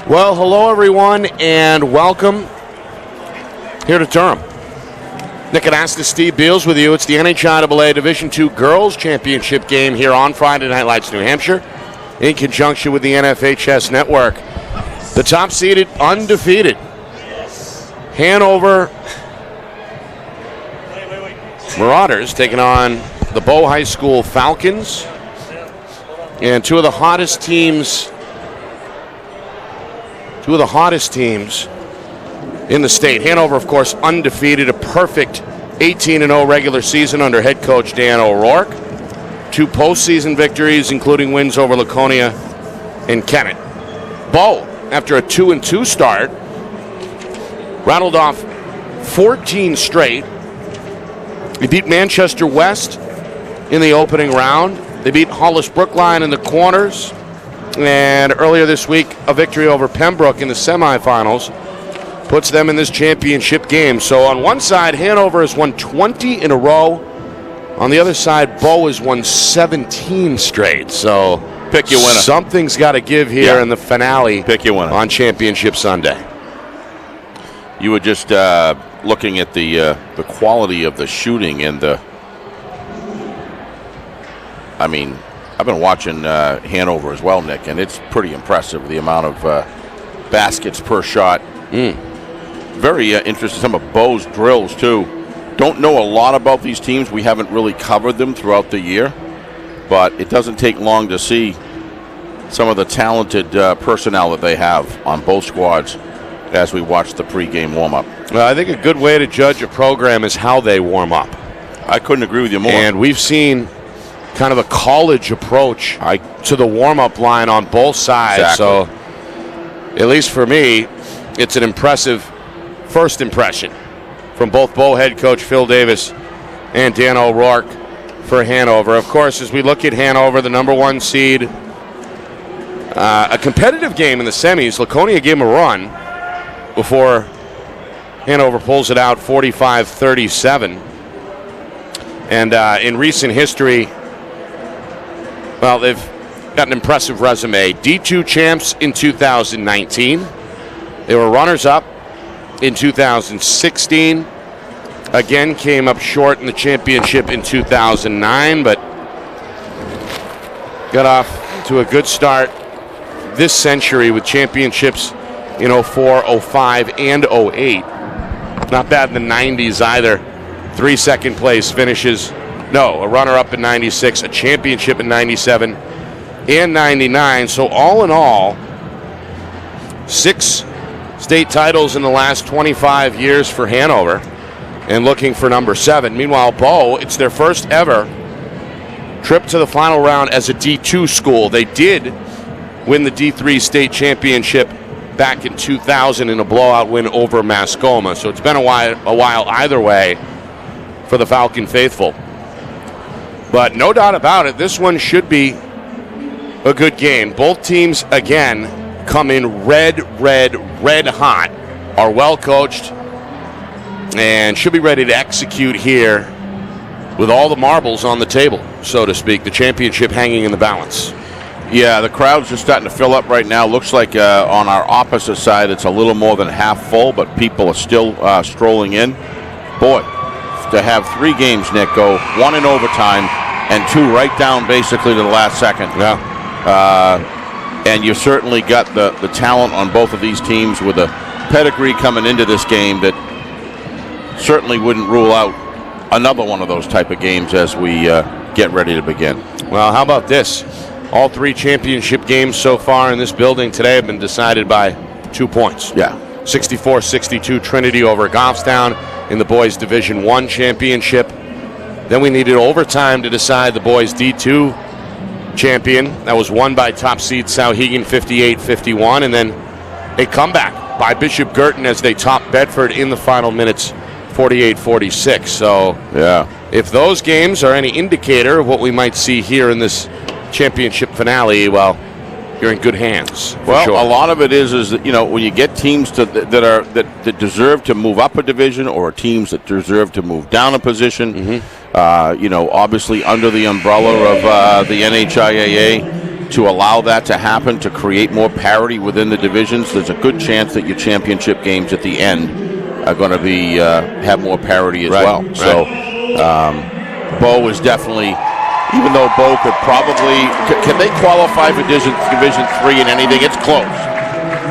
Well, hello everyone, and welcome here to Durham. Nick Anastas, Steve Beals with you. It's the NHIAA Division II Girls Championship game here on Friday Night Lights, New Hampshire, in conjunction with the NFHS Network. The top-seeded, undefeated Hanover Marauders taking on the Bow High School Falcons, and two of the hottest teams in the state. Hanover, of course, undefeated, a perfect 18-0 regular season under head coach Dan O'Rourke. Two postseason victories, including wins over Laconia and Kennett. Bow, after a 2-2 start, rattled off 14 straight. They beat Manchester West in the opening round. They beat Hollis Brookline in the quarters. And earlier this week, a victory over Pembroke in the semifinals puts them in this championship game. So on one side, Hanover has won 20 in a row. On the other side, Bow has won 17 straight. So pick your winner. Something's got to give here in the finale. Pick your winner on Championship Sunday. You were just looking at the quality of the shooting and I've been watching Hanover as well, Nick, and it's pretty impressive, the amount of baskets per shot. Very interesting. Some of Bow's drills, too. Don't know a lot about these teams. We haven't really covered them throughout the year, but it doesn't take long to see some of the talented personnel that they have on both squads as we watch the pregame warm-up. Well, I think a good way to judge a program is how they warm up. I couldn't agree with you more. And we've seen kind of a college approach to the warm-up line on both sides. Exactly. So, at least for me, it's an impressive first impression from both Bow head coach Phil Davis and Dan O'Rourke for Hanover. Of course, as we look at Hanover, the number one seed, a competitive game in the semis. Laconia gave them a run before Hanover pulls it out 45-37. And in recent history, well, they've got an impressive resume. D2 champs in 2019. They were runners-up in 2016. Again, came up short in the championship in 2009, but got off to a good start this century with championships in 04, 05, and 08. Not bad in the 90s either. 3 second place finishes. No, a runner-up in 96, a championship in 97, and 99. So all in all, 6 state titles in the last 25 years for Hanover, and looking for number 7. Meanwhile, Bow, it's their first ever trip to the final round as a D2 school. They did win the D3 state championship back in 2000 in a blowout win over Mascoma. So it's been a while either way for the Falcon faithful. But no doubt about it, this one should be a good game. Both teams, again, come in red hot, are well coached, and should be ready to execute here with all the marbles on the table, so to speak, the championship hanging in the balance. Yeah, the crowd's just starting to fill up right now. Looks like on our opposite side it's a little more than half full, but people are still strolling in. Boy, to have 3 games, Nick, go 1 in overtime and 2 right down basically to the last second. Yeah. And you certainly got the talent on both of these teams with a pedigree coming into this game that certainly wouldn't rule out another one of those type of games as we get ready to begin. Well, how about this? All 3 championship games so far in this building today have been decided by 2 points. Yeah. 64-62 Trinity over Goffstown in the boys Division I championship. Then we needed overtime to decide the boys D2 champion. That was won by top seed Souhegan 58-51, and then a comeback by Bishop Girton as they topped Bedford in the final minutes 48-46. So yeah, if those games are any indicator of what we might see here in this championship finale, well, you're in good hands. Well, sure. A lot of it is that, you know, when you get teams that deserve to move up a division, or teams that deserve to move down a position, you know, obviously under the umbrella of the NHIAA, to allow that to happen, to create more parity within the divisions, there's a good chance that your championship games at the end are going to be have more parity as well. Right. So Bo is definitely, even though Bo could probably, can they qualify for Division 3 in anything? It's close.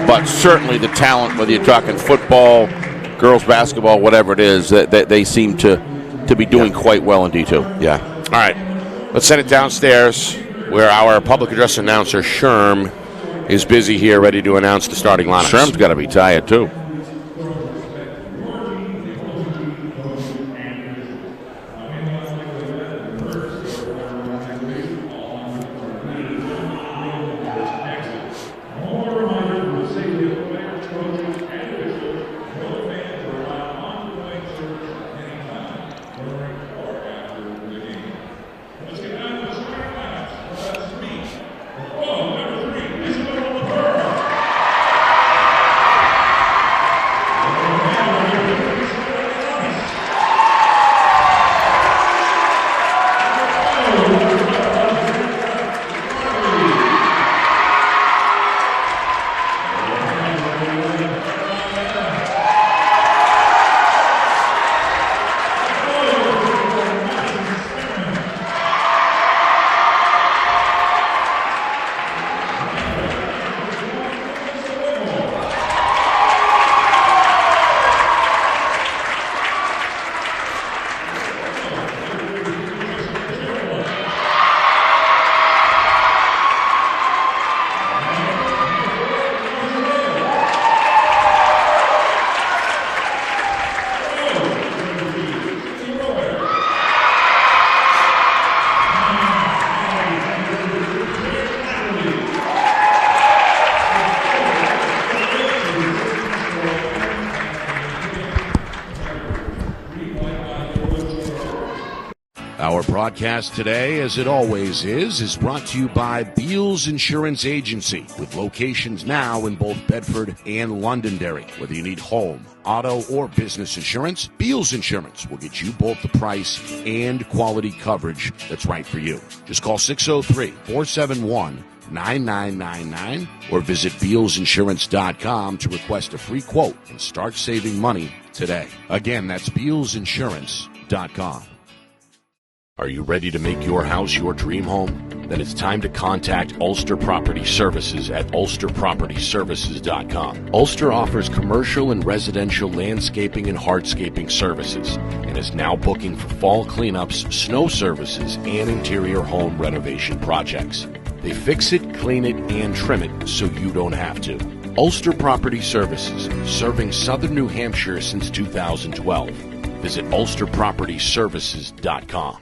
But certainly the talent, whether you're talking football, girls basketball, whatever it is, they seem to be doing quite well in D2. Yeah. All right. Let's send it downstairs where our public address announcer, Sherm, is busy here, ready to announce the starting lineups. Sherm's got to be tired, too. Our broadcast today, as it always is brought to you by Beals Insurance Agency, with locations now in both Bedford and Londonderry. Whether you need home, auto, or business insurance, Beals Insurance will get you both the price and quality coverage that's right for you. Just call 603-471-9999 or visit BealsInsurance.com to request a free quote and start saving money today. Again, that's BealsInsurance.com. Are you ready to make your house your dream home? Then it's time to contact Ulster Property Services at ulsterpropertyservices.com. Ulster offers commercial and residential landscaping and hardscaping services and is now booking for fall cleanups, snow services, and interior home renovation projects. They fix it, clean it, and trim it so you don't have to. Ulster Property Services, serving southern New Hampshire since 2012. Visit ulsterpropertyservices.com.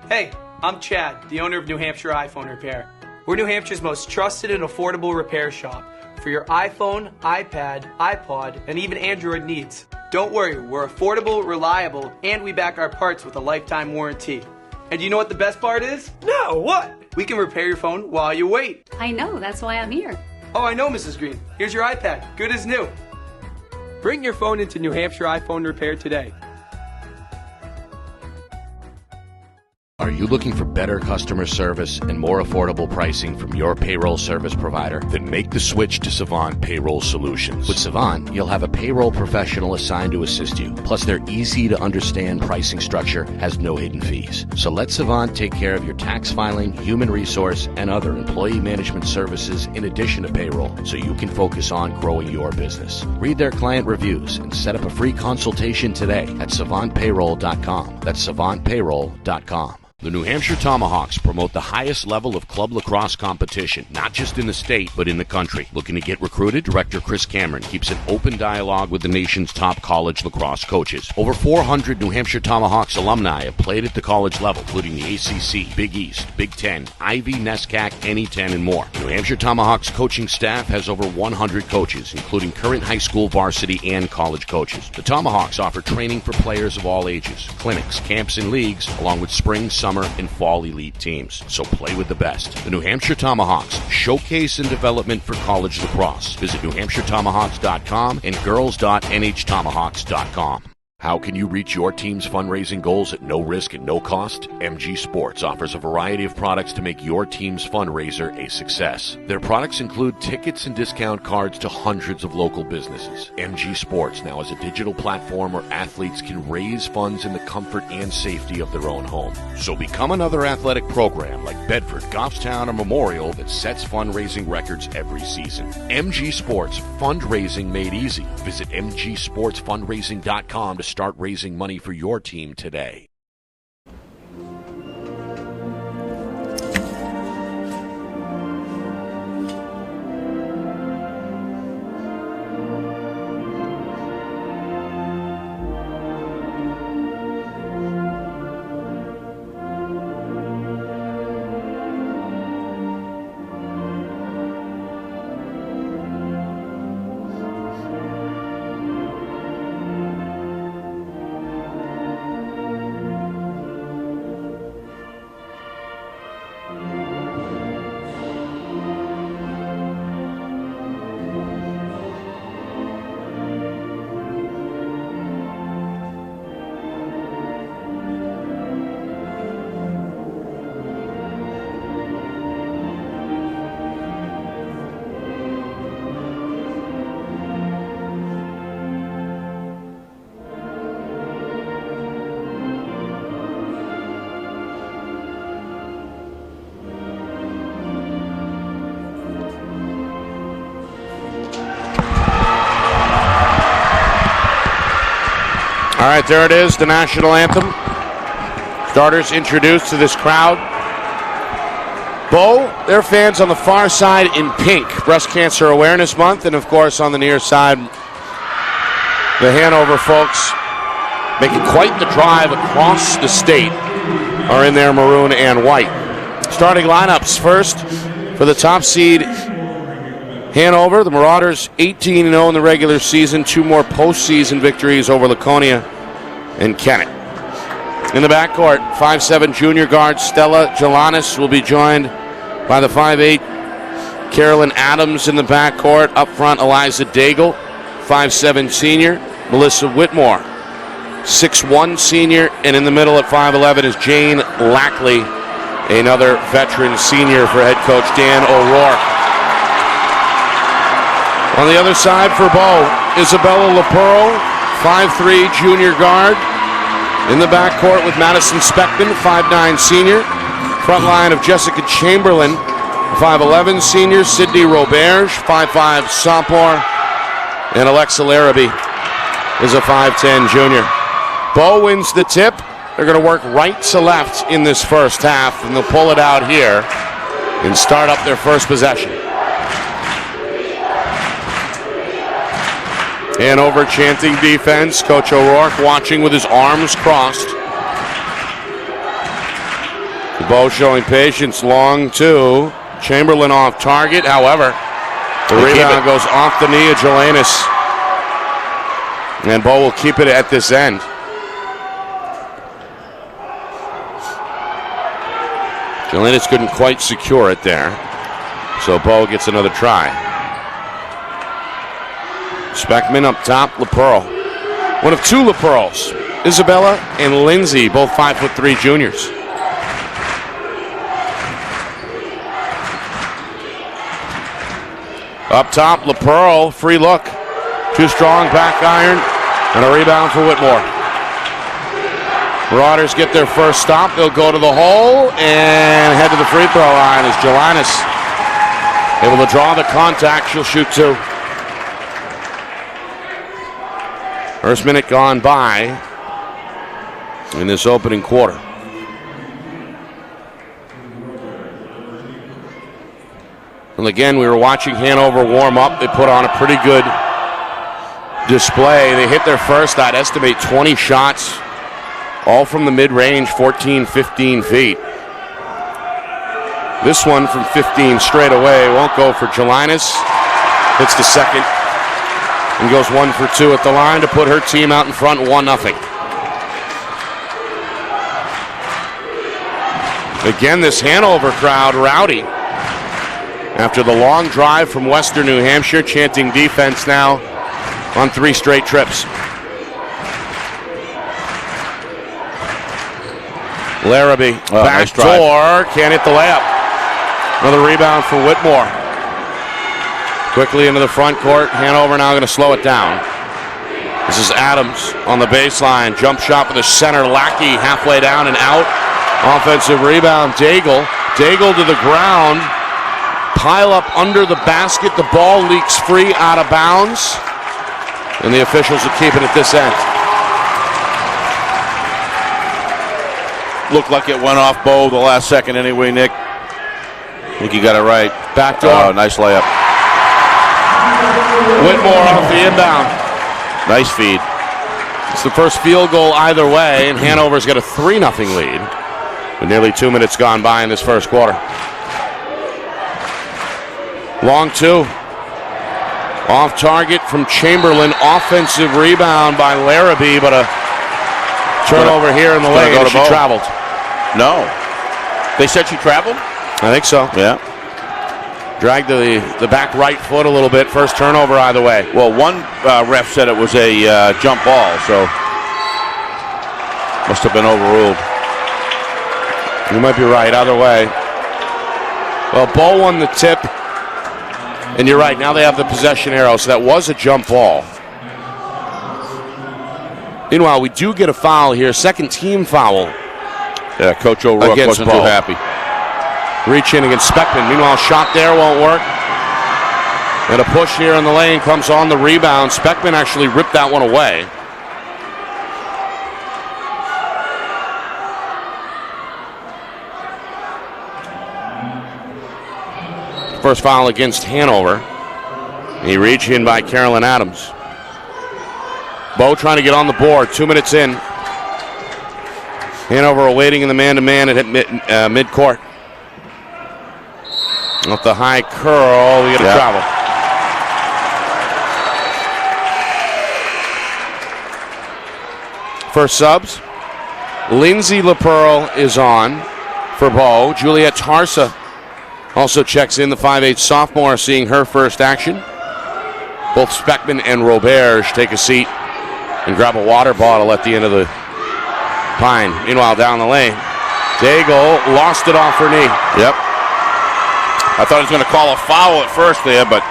Hey, I'm Chad, the owner of New Hampshire iPhone Repair. We're New Hampshire's most trusted and affordable repair shop for your iPhone, iPad, iPod, and even Android needs. Don't worry, we're affordable, reliable, and we back our parts with a lifetime warranty. And you know what the best part is? No, what? We can repair your phone while you wait. I know, that's why I'm here. Oh, I know, Mrs. Green. Here's your iPad, good as new. Bring your phone into New Hampshire iPhone Repair today. Are you looking for better customer service and more affordable pricing from your payroll service provider? Then make the switch to Savant Payroll Solutions. With Savant, you'll have a payroll professional assigned to assist you. Plus, their easy-to-understand pricing structure has no hidden fees. So let Savant take care of your tax filing, human resource, and other employee management services in addition to payroll, so you can focus on growing your business. Read their client reviews and set up a free consultation today at savantpayroll.com. That's savantpayroll.com. The New Hampshire Tomahawks promote the highest level of club lacrosse competition, not just in the state, but in the country. Looking to get recruited? Director Chris Cameron keeps an open dialogue with the nation's top college lacrosse coaches. Over 400 New Hampshire Tomahawks alumni have played at the college level, including the ACC, Big East, Big Ten, Ivy, NESCAC, NE10, and more. New Hampshire Tomahawks coaching staff has over 100 coaches, including current high school varsity and college coaches. The Tomahawks offer training for players of all ages, clinics, camps, and leagues, along with spring, summer, and fall elite teams. So play with the best. The New Hampshire Tomahawks, showcase and development for college lacrosse. Visit NewHampshireTomahawks.com and girls.nhtomahawks.com. How can you reach your team's fundraising goals at no risk and no cost? MG Sports offers a variety of products to make your team's fundraiser a success. Their products include tickets and discount cards to hundreds of local businesses. MG Sports now has a digital platform where athletes can raise funds in the comfort and safety of their own home. So become another athletic program like Bedford, Goffstown, or Memorial that sets fundraising records every season. MG Sports, fundraising made easy. Visit mgsportsfundraising.com to start raising money for your team today. All right, there it is, the national anthem. Starters introduced to this crowd. Bo, their fans on the far side in pink, Breast Cancer Awareness Month, and of course on the near side, the Hanover folks making quite the drive across the state are in their maroon and white. Starting lineups first for the top seed Hanover, the Marauders 18-0 in the regular season, 2 more postseason victories over Laconia and Kennett. In the backcourt, 5'7" junior guard Stella Jelanis will be joined by the 5'8" Carolyn Adams in the backcourt. Up front, Eliza Daigle, 5'7" senior. Melissa Whitmore, 6'1" senior. And in the middle at 5'11" is Jane Lackley, another veteran senior for head coach Dan O'Rourke. On the other side for Bo, Isabella LaPearl, 5'3" junior guard. In the backcourt with Madison Speckman, 5'9" senior. Front line of Jessica Chamberlain, 5'11" senior. Sydney Roberge, 5'5" sophomore. And Alexa Larrabee is a 5'10" junior. Bo wins the tip. They're going to work right to left in this first half, and they'll pull it out here and start up their first possession. Hanover chanting defense. Coach O'Rourke watching with his arms crossed. Bo showing patience. Long two. Chamberlain off target. However, the rebound goes off the knee of Jelanis. And Bo will keep it at this end. Jelanis couldn't quite secure it there. So Bo gets another try. Speckman up top, LaPearl. One of 2 LaPearls, Isabella and Lindsay, both 5'3" juniors. Up top, LaPearl, free look. Too strong, back iron, and a rebound for Whitmore. Marauders get their first stop. They'll go to the hole and head to the free throw line as Jelanis able to draw the contact. She'll shoot 2. First minute gone by in this opening quarter. And again, we were watching Hanover warm up. They put on a pretty good display. They hit their first, I'd estimate, 20 shots, all from the mid-range, 14, 15 feet. This one from 15 straight away won't go for Jelinas. Hits the second. And goes 1 for 2 at the line to put her team out in front 1-0. Again, this Hanover crowd rowdy. After the long drive from Western New Hampshire, chanting defense now on 3 straight trips. Larrabee, back nice drive. door, can't hit the layup. Another rebound for Whitmore. Quickly into the front court. Hanover now going to slow it down. This is Adams on the baseline. Jump shot for the center. Lackey halfway down and out. Offensive rebound. Daigle. Daigle to the ground. Pile up under the basket. The ball leaks free out of bounds. And the officials will keep it at this end. Looked like it went off Bo the last second anyway, Nick. I think you got it right. Back door. Oh, nice layup. Whitmore off the inbound. Nice feed. It's the first field goal either way, and Hanover's got a 3-0 lead. With nearly 2 minutes gone by in this first quarter. Long two. Off target from Chamberlain. Offensive rebound by Larrabee, but a turnover here in the lane. She traveled. No. They said she traveled? I think so. Yeah. Dragged the back right foot a little bit. First turnover either way. Well, one ref said it was a jump ball, so must have been overruled. You might be right. Either way. Well, Bo won the tip. And you're right. Now they have the possession arrow, so that was a jump ball. Meanwhile, we do get a foul here. Second team foul. Yeah, Coach O'Rourke wasn't too happy. Reach in against Speckman. Meanwhile, shot there won't work. And a push here in the lane comes on the rebound. Speckman actually ripped that one away. First foul against Hanover. He reach in by Carolyn Adams. Bo trying to get on the board. 2 minutes in. Hanover awaiting in the man-to-man at mid-court. Off the high curl, we get a travel. First subs. Lindsay LaPearl is on for Bo. Juliet Tarsa also checks in, the 5'8" sophomore, seeing her first action. Both Speckman and Roberge take a seat and grab a water bottle at the end of the pine. Meanwhile, down the lane, Daigle lost it off her knee. Yep. I thought he was going to call a foul at first there, but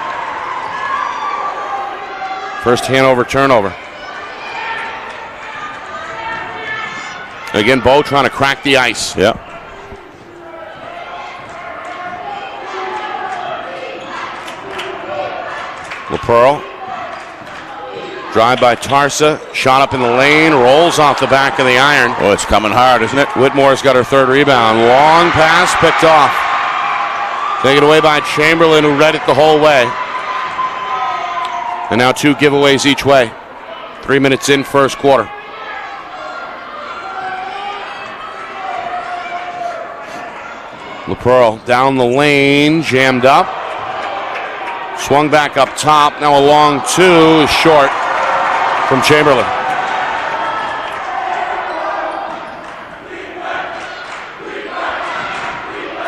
first Hanover turnover. Again, Bo trying to crack the ice. Yep. LaPearl. Drive by Tarsa. Shot up in the lane. Rolls off the back of the iron. Oh, it's coming hard, isn't it? Whitmore's got her third rebound. Long pass picked off. Taken away by Chamberlain, who read it the whole way. And now 2 giveaways each way. 3 minutes in, first quarter. LaPearl down the lane, jammed up. Swung back up top. Now a long two is short from Chamberlain.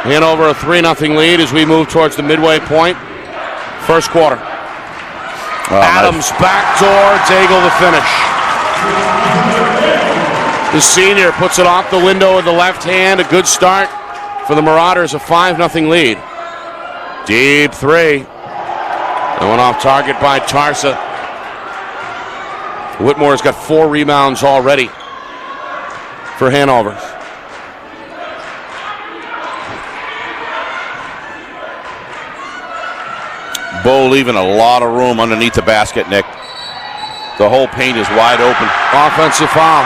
Hanover a 3-0 lead as we move towards the midway point. First quarter. Adams backdoor, Daigle the finish. The senior puts it off the window with the left hand. A good start for the Marauders, a 5-0 lead. Deep three. That went off target by Tarsa. Whitmore's got 4 rebounds already for Hanover. Bo leaving a lot of room underneath the basket, Nick. The whole paint is wide open. Offensive foul.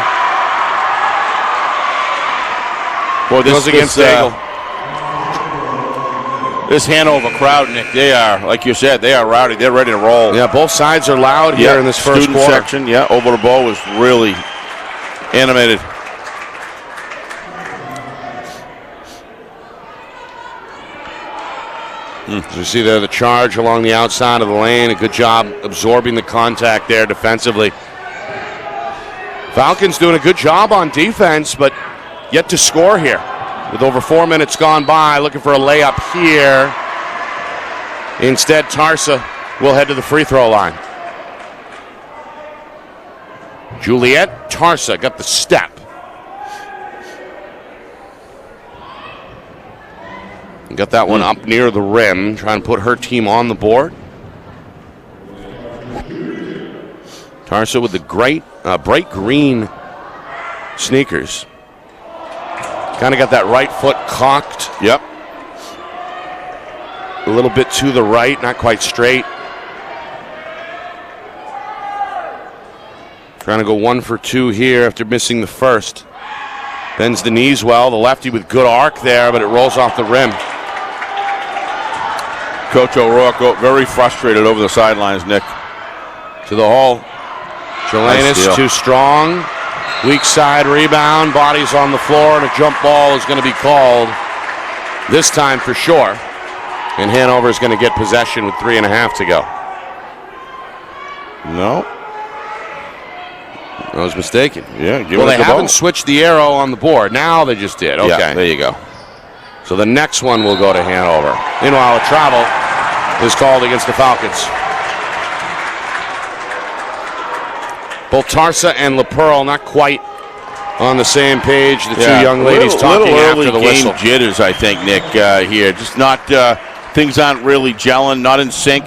Boy, this goes against Daigle. This Hanover crowd, Nick, they are, like you said, they are rowdy. They're ready to roll. Yeah, both sides are loud here in this first student quarter. Section, over the Bo is really animated. As you see there, the charge along the outside of the lane. A good job absorbing the contact there defensively. Falcons doing a good job on defense, but yet to score here. With over 4 minutes gone by, looking for a layup here. Instead, Tarsa will head to the free throw line. Juliet Tarsa got the step. Got that one up near the rim, trying to put her team on the board. Tarsa with the bright green sneakers. Kind of got that right foot cocked. Yep. A little bit to the right, not quite straight. Trying to go 1 for 2 here after missing the first. Bends the knees well. The lefty with good arc there, but it rolls off the rim. Coach O'Rourke very frustrated over the sidelines, Nick. To the hole. Jelanis too strong. Weak side rebound. Body's on the floor, and a jump ball is going to be called this time for sure. And Hanover is going to get possession with 3.5 to go. No. I was mistaken. Yeah, well, they haven't switched the arrow on the board. Now they just did. Okay. Yeah, there you go. So the next one will go to Hanover. Meanwhile, a travel is called against the Falcons. Both Tarsa and LaPearl not quite on the same page. The two young ladies talking after the whistle. Game jitters, I think, Nick, here. Just not, things aren't really gelling, not in sync.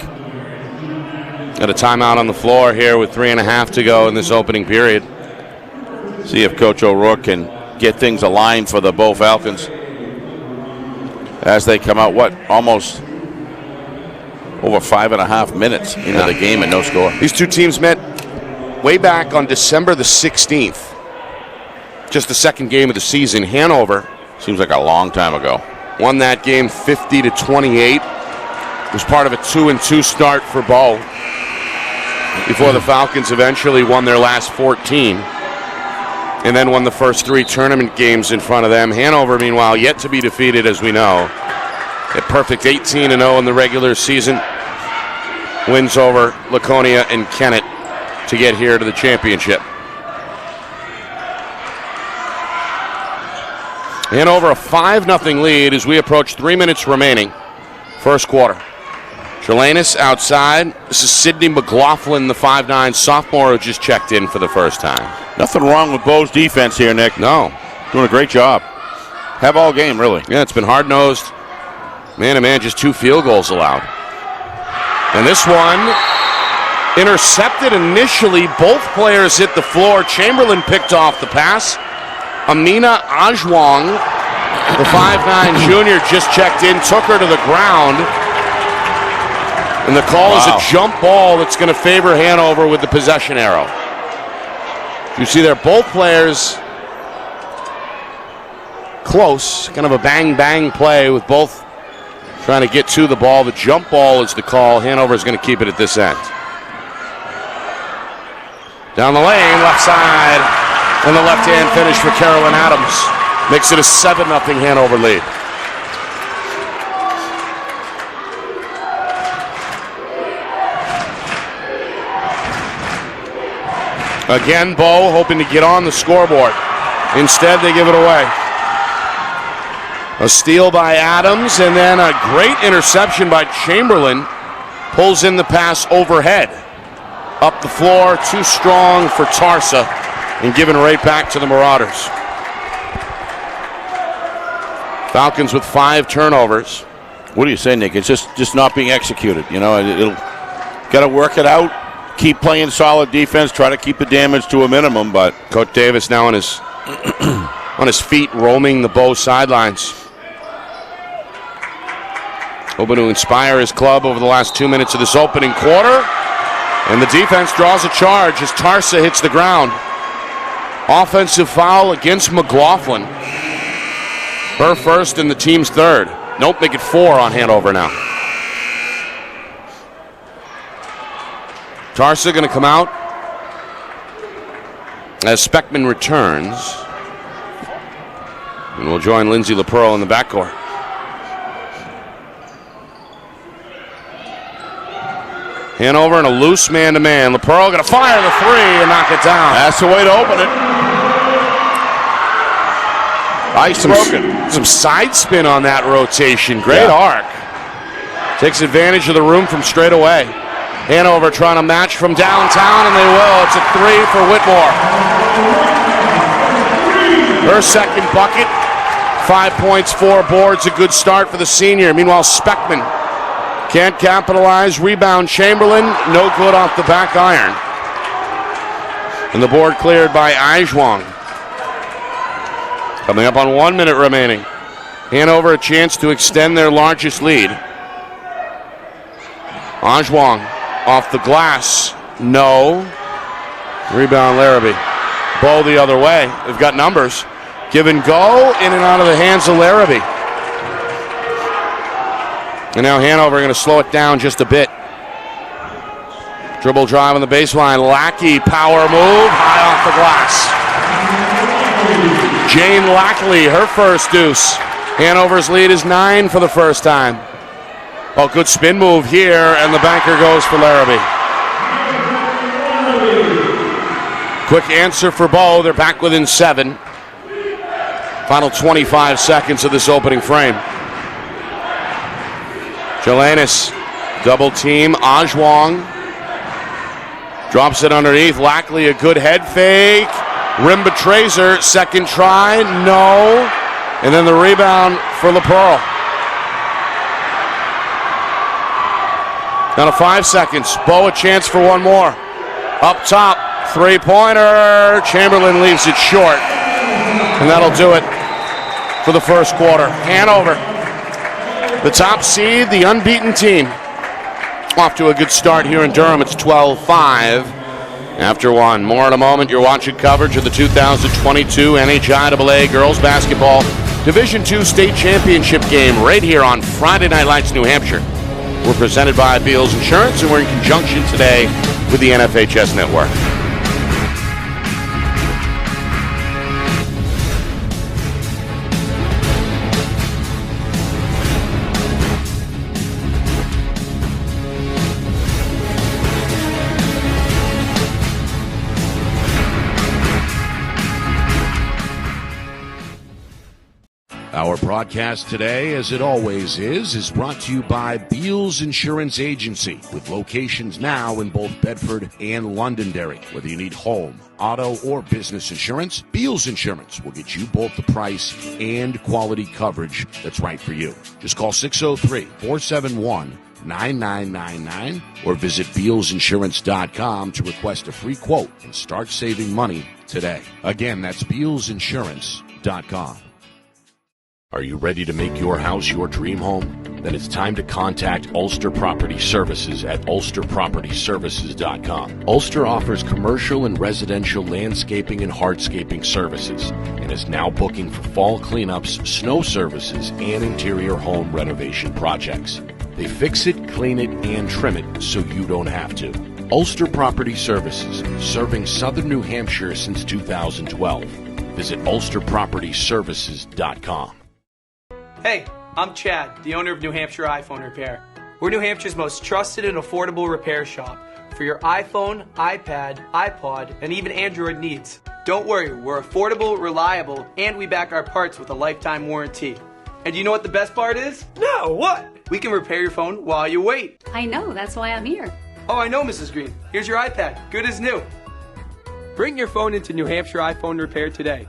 Got a timeout on the floor here with 3.5 to go in this opening period. See if Coach O'Rourke can get things aligned for the Bow Falcons as they come out, almost over 5.5 minutes into the game and no score. These two teams met way back on December the 16th. Just the second game of the season. Hanover, seems like a long time ago, won that game 50-28. It was part of a 2-2 start for Bow before the Falcons eventually won their last 14 and then won the first 3 tournament games in front of them. Hanover, meanwhile, yet to be defeated, as we know. A perfect 18-0 in the regular season. Wins over Laconia and Kennett to get here to the championship. Hanover a 5-0 lead as we approach 3 minutes remaining. First quarter. Jelanis outside. This is Sydney McLaughlin, the 5'9" sophomore who just checked in for the first time. Nothing wrong with Bow's defense here, Nick. No. Doing a great job. Have all game, really. Yeah, it's been hard-nosed. Man-to-man, just 2 field goals allowed. And this one intercepted initially. Both players hit the floor. Chamberlain picked off the pass. Amina Ajwang, the 5'9" junior, just checked in, took her to the ground. And the call is a jump ball that's going to favor Hanover with the possession arrow. You see there, both players close. Kind of a bang-bang play with both trying to get to the ball. The jump ball is the call. Hanover is going to keep it at this end. Down the lane, left side. And the left-hand finish for Carolyn Adams. Makes it a 7-0 Hanover lead. Again, Bow hoping to get on the scoreboard. Instead, they give it away. A steal by Adams, and then a great interception by Chamberlain. Pulls in the pass overhead. Up the floor, too strong for Tarsa, and given right back to the Marauders. Falcons with 5 turnovers. What do you say, Nick? It's just not being executed. You know, it'll got to work it out. Keep playing solid defense. Try to keep the damage to a minimum. But Coach Davis now on his on his feet, roaming the Bow sidelines. Hoping to inspire his club over the last 2 minutes of this opening quarter. And the defense draws a charge as Tarsa hits the ground. Offensive foul against McLaughlin. Her first and the team's third. Nope, make it 4 on Hanover now. Tarsa going to come out as Speckman returns. And we'll join Lindsay LaPearl in the backcourt. Hanover in a loose man-to-man. LaPearl going to fire the 3 and knock it down. That's the way to open it. Ice broken. Some side spin on that rotation. Great arc. Takes advantage of the room from straight away. Hanover trying to match from downtown, and they will. It's a 3 for Whitmore. Her second bucket, 5 points, 4 boards, a good start for the senior. Meanwhile, Speckman can't capitalize. Rebound, Chamberlain, no good off the back iron. And the board cleared by Ajwang. Coming up on 1 minute remaining. Hanover a chance to extend their largest lead. Ajwang off the glass. No. Rebound, Larrabee. Bow the other way. They've got numbers. Give and go, in and out of the hands of Larrabee. And now Hanover going to slow it down just a bit. Dribble drive on the baseline. Lackey, power move, high off the glass. Jane Lackley, her first deuce. Hanover's lead is 9 for the first time. Oh, good spin move here, and the banker goes for Larrabee. Quick answer for Bow. They're back within 7. Final 25 seconds of this opening frame. Jelanis, double team. Ajwang drops it underneath. Lackley, a good head fake. Rim betrays her. Second try, no. And then the rebound for LaPearl. Down to 5 seconds. Bow a chance for one more. Up top, three-pointer. Chamberlain leaves it short. And that'll do it for the first quarter. Hanover, the top seed, the unbeaten team. Off to a good start here in Durham. It's 12-5 after 1. More in a moment. You're watching coverage of the 2022 NHIAA Girls Basketball Division II State Championship game right here on Friday Night Lights, New Hampshire. We're presented by Beals Insurance, and we're in conjunction today with the NFHS Network. Our broadcast today, as it always is brought to you by Beals Insurance Agency, with locations now in both Bedford and Londonderry. Whether you need home, auto, or business insurance, Beals Insurance will get you both the price and quality coverage that's right for you. Just call 603-471-9999 or visit BealsInsurance.com to request a free quote and start saving money today. Again, that's BealsInsurance.com. Are you ready to make your house your dream home? Then it's time to contact Ulster Property Services at ulsterpropertyservices.com. Ulster offers commercial and residential landscaping and hardscaping services and is now booking for fall cleanups, snow services, and interior home renovation projects. They fix it, clean it, and trim it so you don't have to. Ulster Property Services, serving southern New Hampshire since 2012. Visit ulsterpropertyservices.com. Hey, I'm Chad, the owner of New Hampshire iPhone Repair. We're New Hampshire's most trusted and affordable repair shop for your iPhone, iPad, iPod, and even Android needs. Don't worry, we're affordable, reliable, and we back our parts with a lifetime warranty. And you know what the best part is? No, what? We can repair your phone while you wait. I know, that's why I'm here. Oh, I know, Mrs. Green. Here's your iPad, good as new. Bring your phone into New Hampshire iPhone Repair today.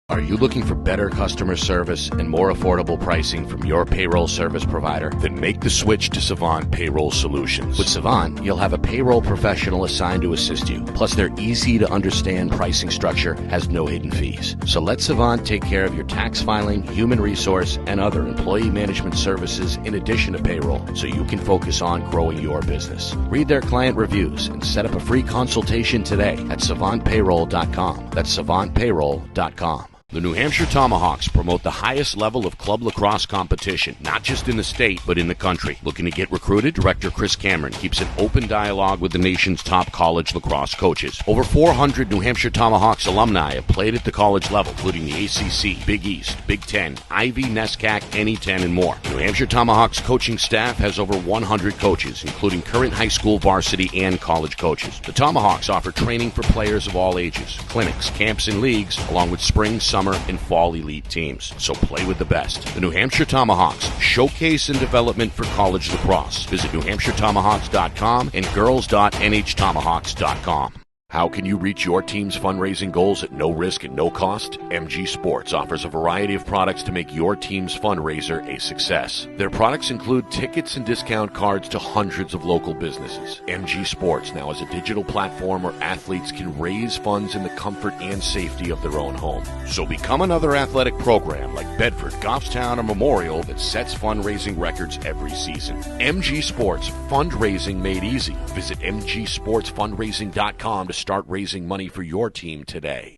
Are you looking for better customer service and more affordable pricing from your payroll service provider? Then make the switch to Savant Payroll Solutions. With Savant, you'll have a payroll professional assigned to assist you. Plus, their easy-to-understand pricing structure has no hidden fees. So let Savant take care of your tax filing, human resource, and other employee management services in addition to payroll, so you can focus on growing your business. Read their client reviews and set up a free consultation today at savantpayroll.com. That's savantpayroll.com. The New Hampshire Tomahawks promote the highest level of club lacrosse competition, not just in the state, but in the country. Looking to get recruited? Director Chris Cameron keeps an open dialogue with the nation's top college lacrosse coaches. Over 400 New Hampshire Tomahawks alumni have played at the college level, including the ACC, Big East, Big Ten, Ivy, NESCAC, NE10, and more. The New Hampshire Tomahawks coaching staff has over 100 coaches, including current high school varsity and college coaches. The Tomahawks offer training for players of all ages, clinics, camps, and leagues, along with spring, summer, and fall elite teams. So play with the best. The New Hampshire Tomahawks, showcase and development for college lacrosse. Visit NewHampshireTomahawks.com and girls.nhtomahawks.com. How can you reach your team's fundraising goals at no risk and no cost? MG Sports offers a variety of products to make your team's fundraiser a success. Their products include tickets and discount cards to hundreds of local businesses. MG Sports now has a digital platform where athletes can raise funds in the comfort and safety of their own home. So become another athletic program like Bedford, Goffstown, or Memorial that sets fundraising records every season. MG Sports, fundraising made easy. Visit mgsportsfundraising.com to start raising money for your team today.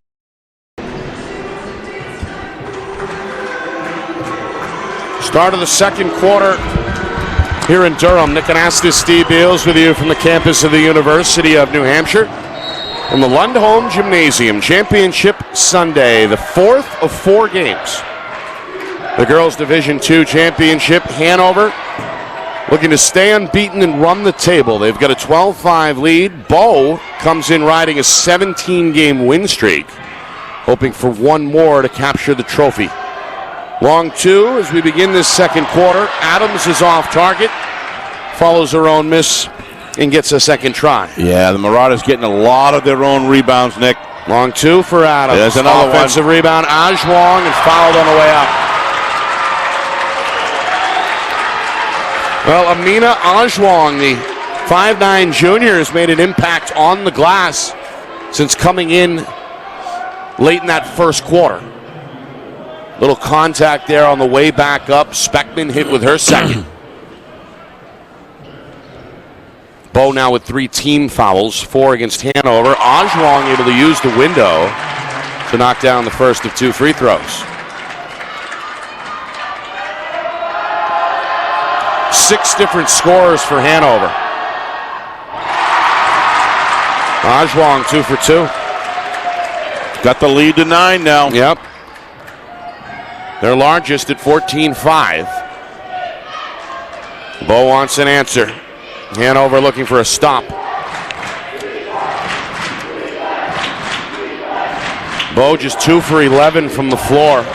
Start of the second quarter here in Durham. Nick Anastas, Steve Beals with you from the campus of the University of New Hampshire. In the Lundholm Gymnasium, Championship Sunday, the fourth of 4 games. The Girls Division II Championship, Hanover looking to stay unbeaten and run the table. They've got a 12-5 lead. Bow comes in riding a 17-game win streak, hoping for one more to capture the trophy. Long 2 as we begin this second quarter. Adams is off target, follows her own miss, and gets a second try. Yeah, the Marauders getting a lot of their own rebounds, Nick. Long 2 for Adams. There's another offensive rebound. Ajwong and fouled on the way up. Well, Amina Ajwong, the 5'9 junior, has made an impact on the glass since coming in late in that first quarter. Little contact there on the way back up. Speckman hit with her second. Bow now with 3 team fouls, 4 against Hanover. Ajwong able to use the window to knock down the first of 2 free throws. 6 different scorers for Hanover. Ajwong 2 for 2. Got the lead to 9 now. Yep. Their largest at 14-5. Bow wants an answer. Hanover looking for a stop. Bow just 2 for 11 from the floor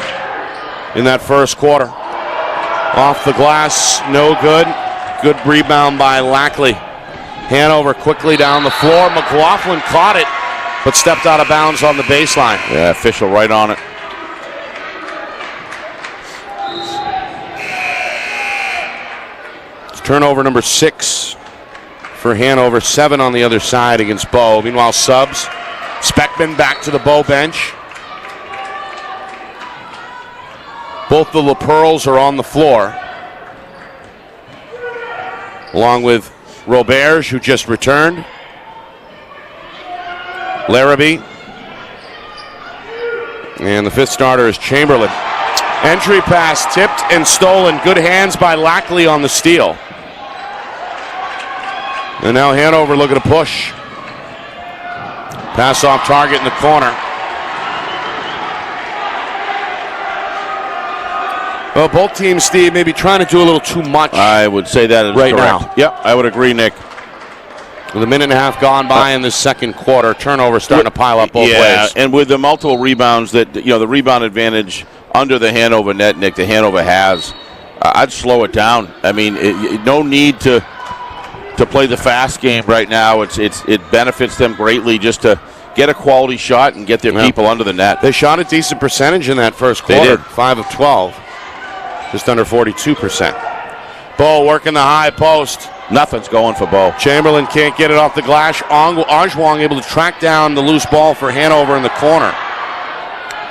in that first quarter. Off the glass, no good. Good rebound by Lackley. Hanover quickly down the floor. McLaughlin caught it, but stepped out of bounds on the baseline. Yeah, official right on it. It's turnover number 6 for Hanover. 7 on the other side against Bow. Meanwhile, subs. Speckman back to the Bow bench. Both the LaPearls are on the floor, along with Roberge, who just returned. Larrabee. And the 5th starter is Chamberlain. Entry pass tipped and stolen. Good hands by Lackley on the steal. And now Hanover looking to push. Pass off target in the corner. Well, both teams, Steve, may be trying to do a little too much. I would say that is right correct. now. Yep, I would agree, Nick. With a minute and a half gone by in the second quarter, turnover starting to pile up both ways. And with the multiple rebounds that, the rebound advantage under the Hanover net, Nick, the Hanover has, I'd slow it down. I mean, no need to play the fast game right now. It benefits them greatly just to get a quality shot and get their people under the net. They shot a decent percentage in that first quarter. They did. 5 of 12. Just under 42%. Bow working the high post. Nothing's going for Bow. Chamberlain can't get it off the glass. Ajwong able to track down the loose ball for Hanover in the corner.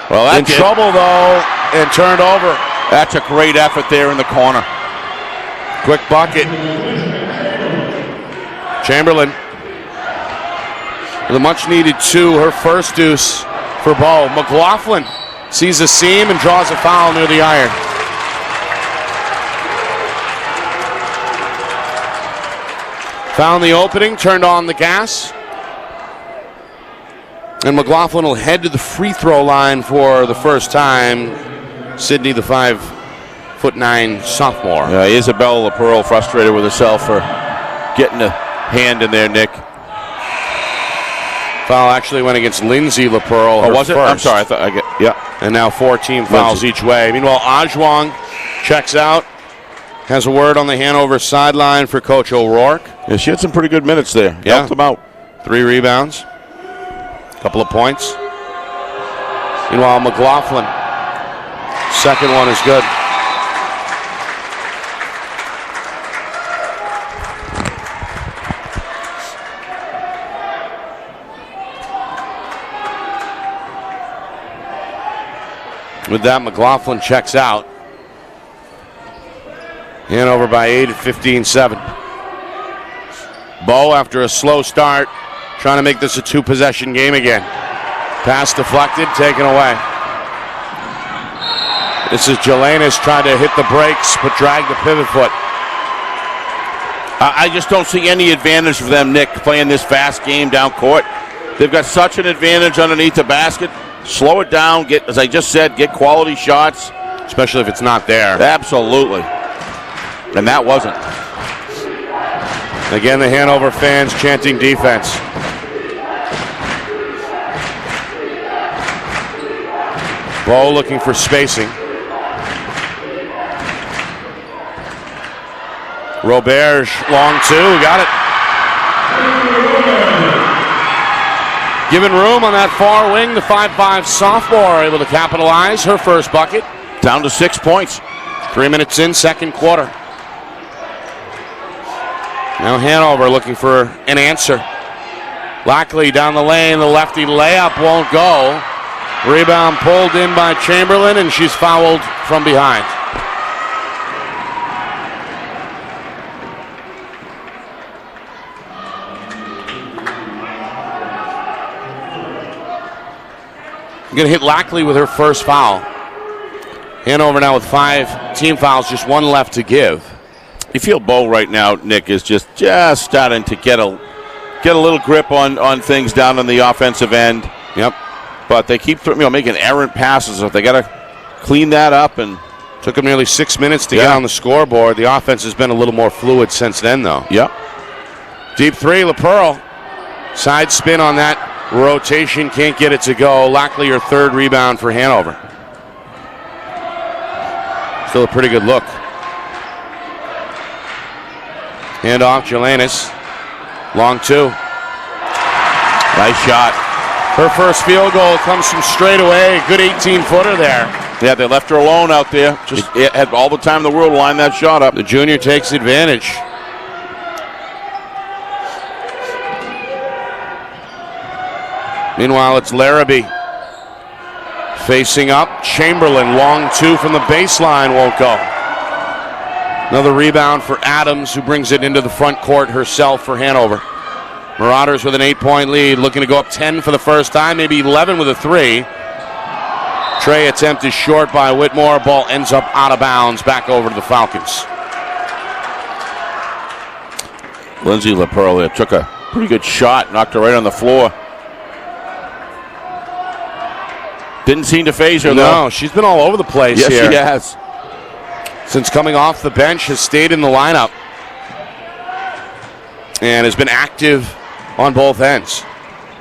Well, in trouble, though, and turned over. That's a great effort there in the corner. Quick bucket. Chamberlain with a much-needed 2, her first deuce for Bow. McLaughlin sees a seam and draws a foul near the iron. Found the opening, turned on the gas. And McLaughlin will head to the free throw line for the first time. Sydney, the 5'9" sophomore. Isabella LaPearl frustrated with herself for getting a hand in there, Nick. Foul actually went against Lindsay LaPearl. Oh, was it? First. I'm sorry. Yeah. And now 4 team fouls each way. Meanwhile, Ajwong checks out. Has a word on the Hanover sideline for Coach O'Rourke. Yeah, she had some pretty good minutes there. Yeah. Helped them out. 3 rebounds. couple of points. Meanwhile, McLaughlin, second one is good. With that, McLaughlin checks out. Hanover by 8 at 15-7. Bow, after a slow start, trying to make this a two-possession game again. Pass deflected, taken away. This is Jelenis trying to hit the brakes, but drag the pivot foot. I just don't see any advantage for them, Nick, playing this fast game down court. They've got such an advantage underneath the basket. Slow it down, get, as I just said, get quality shots. Especially if it's not there. Absolutely. And that wasn't. Again, the Hanover fans chanting defense. Bow looking for spacing. Roberge, long two, got it. Given room on that far wing, the 5'5" sophomore able to capitalize her first bucket. Down to 6 points. 3 minutes in, second quarter. Now Hanover looking for an answer. Lackley down the lane, the lefty layup won't go. Rebound pulled in by Chamberlain, and she's fouled from behind. Going to hit Lackley with her first foul. Hanover now with 5 team fouls, just one left to give. You feel Bo right now, Nick, is just starting to get a little grip on things down on the offensive end. Yep. But they keep making errant passes. So they got to clean that up. And took them nearly 6 minutes to get on the scoreboard. The offense has been a little more fluid since then, though. Yep. Deep three, LaPearl. Side spin on that rotation, can't get it to go. Lackley, her third rebound for Hanover. Still a pretty good look. Hand off, Jelenis. Long two. Nice shot. Her first field goal comes from straight away. Good 18-footer there. Yeah, they left her alone out there. Just had all the time in the world to line that shot up. The junior takes advantage. Meanwhile, it's Larrabee facing up. Chamberlain, long two from the baseline, won't go. Another rebound for Adams, who brings it into the front court herself for Hanover. Marauders with an 8-point lead, looking to go up 10 for the first time, maybe 11 with a three. Trey attempt is short by Whitmore. Ball ends up out of bounds, back over to the Falcons. Lindsay LaPearl there took a pretty good shot, knocked her right on the floor. Didn't seem to phase her, though. No, she's been all over the place here. Yes, she has. Since coming off the bench, has stayed in the lineup and has been active on both ends.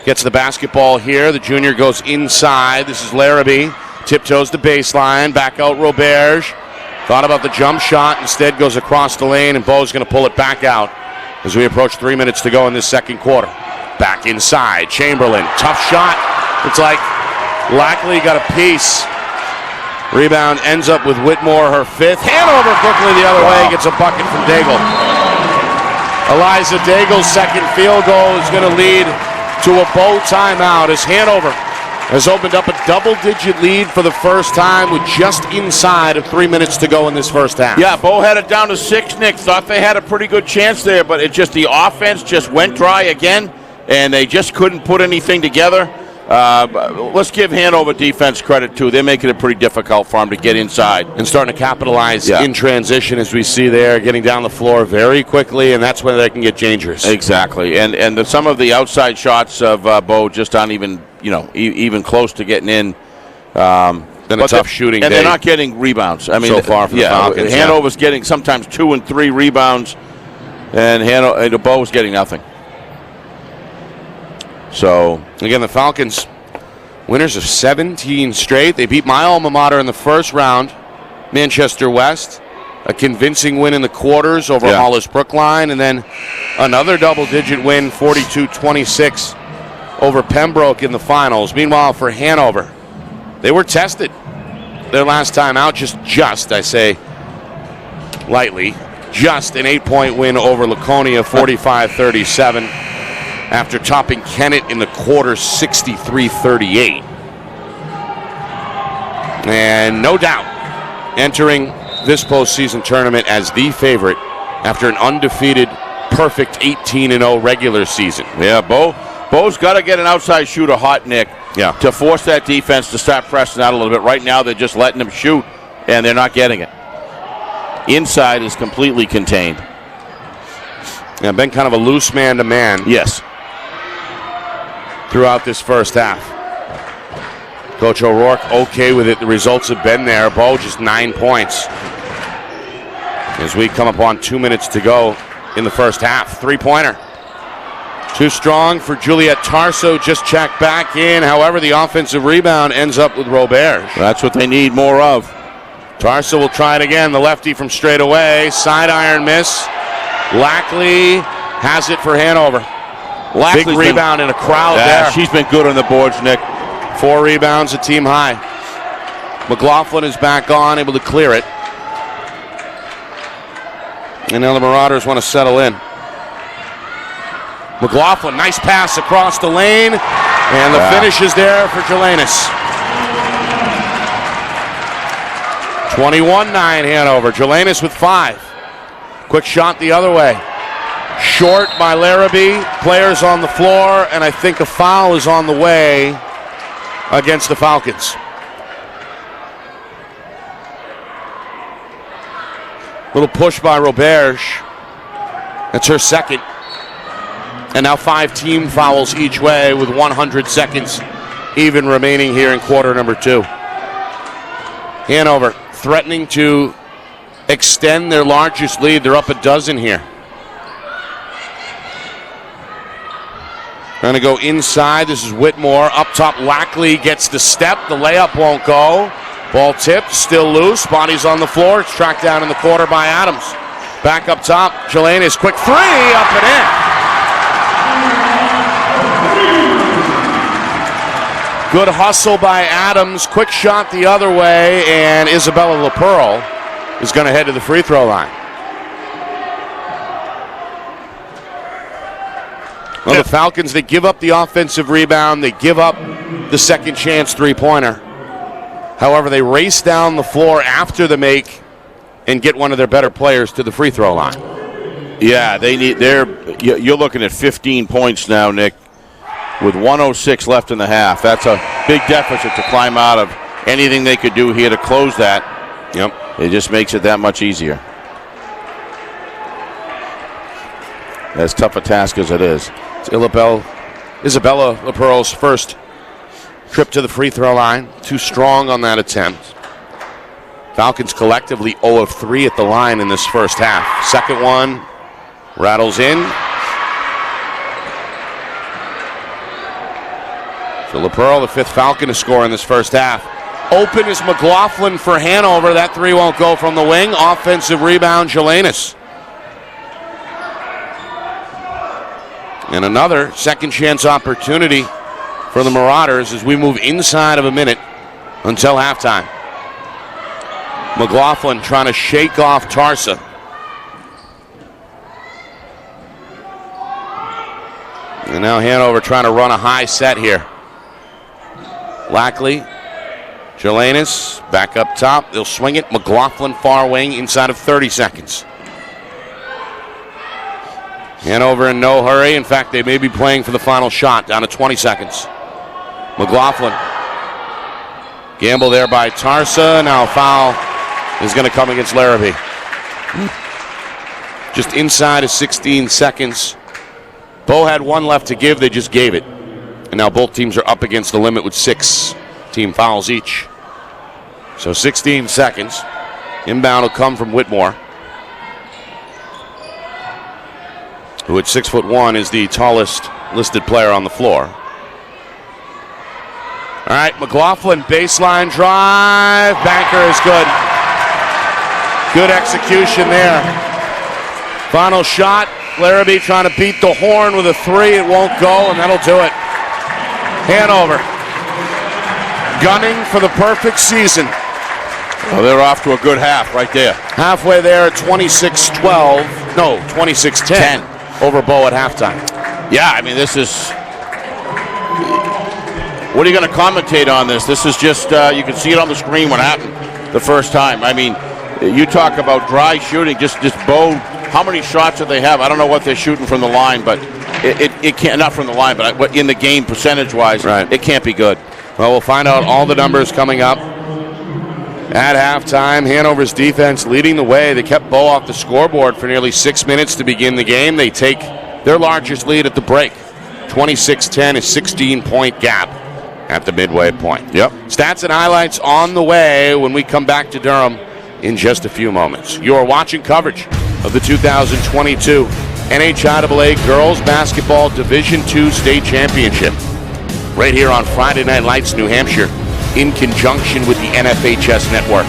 Gets the basketball here. The junior goes inside. This is Larrabee. Tiptoes the baseline. Back out Roberge. Thought about the jump shot. Instead goes across the lane, and Bo's going to pull it back out as we approach 3 minutes to go in this second quarter. Back inside. Chamberlain. Tough shot. It's like Lackley got a piece. Rebound ends up with Whitmore, her fifth. Hanover quickly the other way, gets a bucket from Daigle. Eliza Daigle's second field goal is going to lead to a Bow timeout as Hanover has opened up a double-digit lead for the first time with just inside of 3 minutes to go in this first half. Yeah, Bow had it down to 6, Nick. Thought they had a pretty good chance there, but the offense just went dry again, and they just couldn't put anything together. Let's give Hanover defense credit, too. They're making it pretty difficult for them to get inside. And starting to capitalize in transition, as we see there, getting down the floor very quickly, and that's when they can get dangerous. Exactly. And some of the outside shots of Bow just aren't even, even close to getting in. Been a tough shooting day. And they're not getting rebounds. I mean, so far from the Falcons. Hanover's getting sometimes 2 and 3 rebounds, and Bow's getting nothing. So, again, the Falcons, winners of 17 straight. They beat my alma mater in the first round, Manchester West. A convincing win in the quarters over Hollis Brookline. And then another double-digit win, 42-26, over Pembroke in the finals. Meanwhile, for Hanover, they were tested their last time out. Just I say lightly, just an 8-point win over Laconia, 45-37, after topping Kennett in the quarter, 63-38. And no doubt, entering this postseason tournament as the favorite after an undefeated, perfect 18-0 regular season. Yeah, Bo's got to get an outside shooter hot, Nick, to force that defense to start pressing out a little bit. Right now, they're just letting them shoot, and they're not getting it. Inside is completely contained. Yeah, been kind of a loose man-to-man. Yes. Throughout this first half. Coach O'Rourke okay with it. The results have been there. Bo just 9 points. As we come up on 2 minutes to go in the first half. 3-pointer. Too strong for Juliet Tarso. Just checked back in. However, the offensive rebound ends up with Robert. That's what they need more of. Tarso will try it again. The lefty from straight away. Side iron miss. Lackley has it for Hanover. Lackley's big rebound in a crowd there. She's been good on the boards, Nick. 4 rebounds, a team high. McLaughlin is back on, able to clear it. And now the Marauders want to settle in. McLaughlin, nice pass across the lane. And the finish is there for Jelanis. 21-9 Hanover. Jelanis with 5. Quick shot the other way. Short by Larrabee. Players on the floor, and I think a foul is on the way against the Falcons. Little push by Roberge. That's her second. And now 5 team fouls each way with 100 seconds even remaining here in quarter number 2. Hanover threatening to extend their largest lead. They're up a dozen here. Going to go inside. This is Whitmore. Up top, Lackley gets the step. The layup won't go. Ball tipped, still loose. Body's on the floor. It's tracked down in the quarter by Adams. Back up top, Jelanis. Quick 3, up and in. Good hustle by Adams. Quick shot the other way, and Isabella LaPearl is going to head to the free throw line. Well, the Falcons, they give up the offensive rebound. They give up the second chance three-pointer. However, they race down the floor after the make and get one of their better players to the free throw line. Yeah, you're looking at 15 points now, Nick, with 1:06 left in the half. That's a big deficit to climb out of. Anything they could do here to close that, it just makes it that much easier. As tough a task as it is. It's Isabella LaPearl's first trip to the free throw line. Too strong on that attempt. Falcons collectively 0 of 3 at the line in this first half. Second one rattles in. So LaPearl, the 5th Falcon to score in this first half. Open is McLaughlin for Hanover. That 3 won't go from the wing. Offensive rebound, Jelanis. And another second chance opportunity for the Marauders as we move inside of a minute until halftime. McLaughlin trying to shake off Tarsa. And now Hanover trying to run a high set here. Lackley, Jelanis back up top. They'll swing it. McLaughlin far wing inside of 30 seconds. Hanover in no hurry. In fact, they may be playing for the final shot down to 20 seconds. McLaughlin. Gamble there by Tarsa. Now a foul is going to come against Larrabee. Just inside of 16 seconds. Bo had 1 left to give. They just gave it. And now both teams are up against the limit with 6 team fouls each. So 16 seconds. Inbound will come from Whitmore, who at 6'1" is the tallest listed player on the floor. All right, McLaughlin, baseline drive. Banker is good. Good execution there. Final shot. Larrabee trying to beat the horn with a 3. It won't go, and that'll do it. Hanover gunning for the perfect season. Well, they're off to a good half right there. Halfway there at 26-12. No, 26-10 over Bow at halftime. Yeah, I mean, this is... What are you going to commentate on this? This is just, you can see it on the screen what happened the first time. I mean, you talk about dry shooting, just Bow, how many shots do they have? I don't know what they're shooting from the line, but it can't, not from the line, but in the game percentage-wise, right. It can't be good. Well, we'll find out all the numbers coming up. At halftime, Hanover's defense leading the way. They kept Bow off the scoreboard for nearly 6 minutes to begin the game. They take their largest lead at the break. 26-10, a 16-point gap at the midway point. Yep. Stats and highlights on the way when we come back to Durham in just a few moments. You are watching coverage of the 2022 NHIAA Girls Basketball Division II State Championship right here on Friday Night Lights, New Hampshire, in conjunction with the NFHS Network.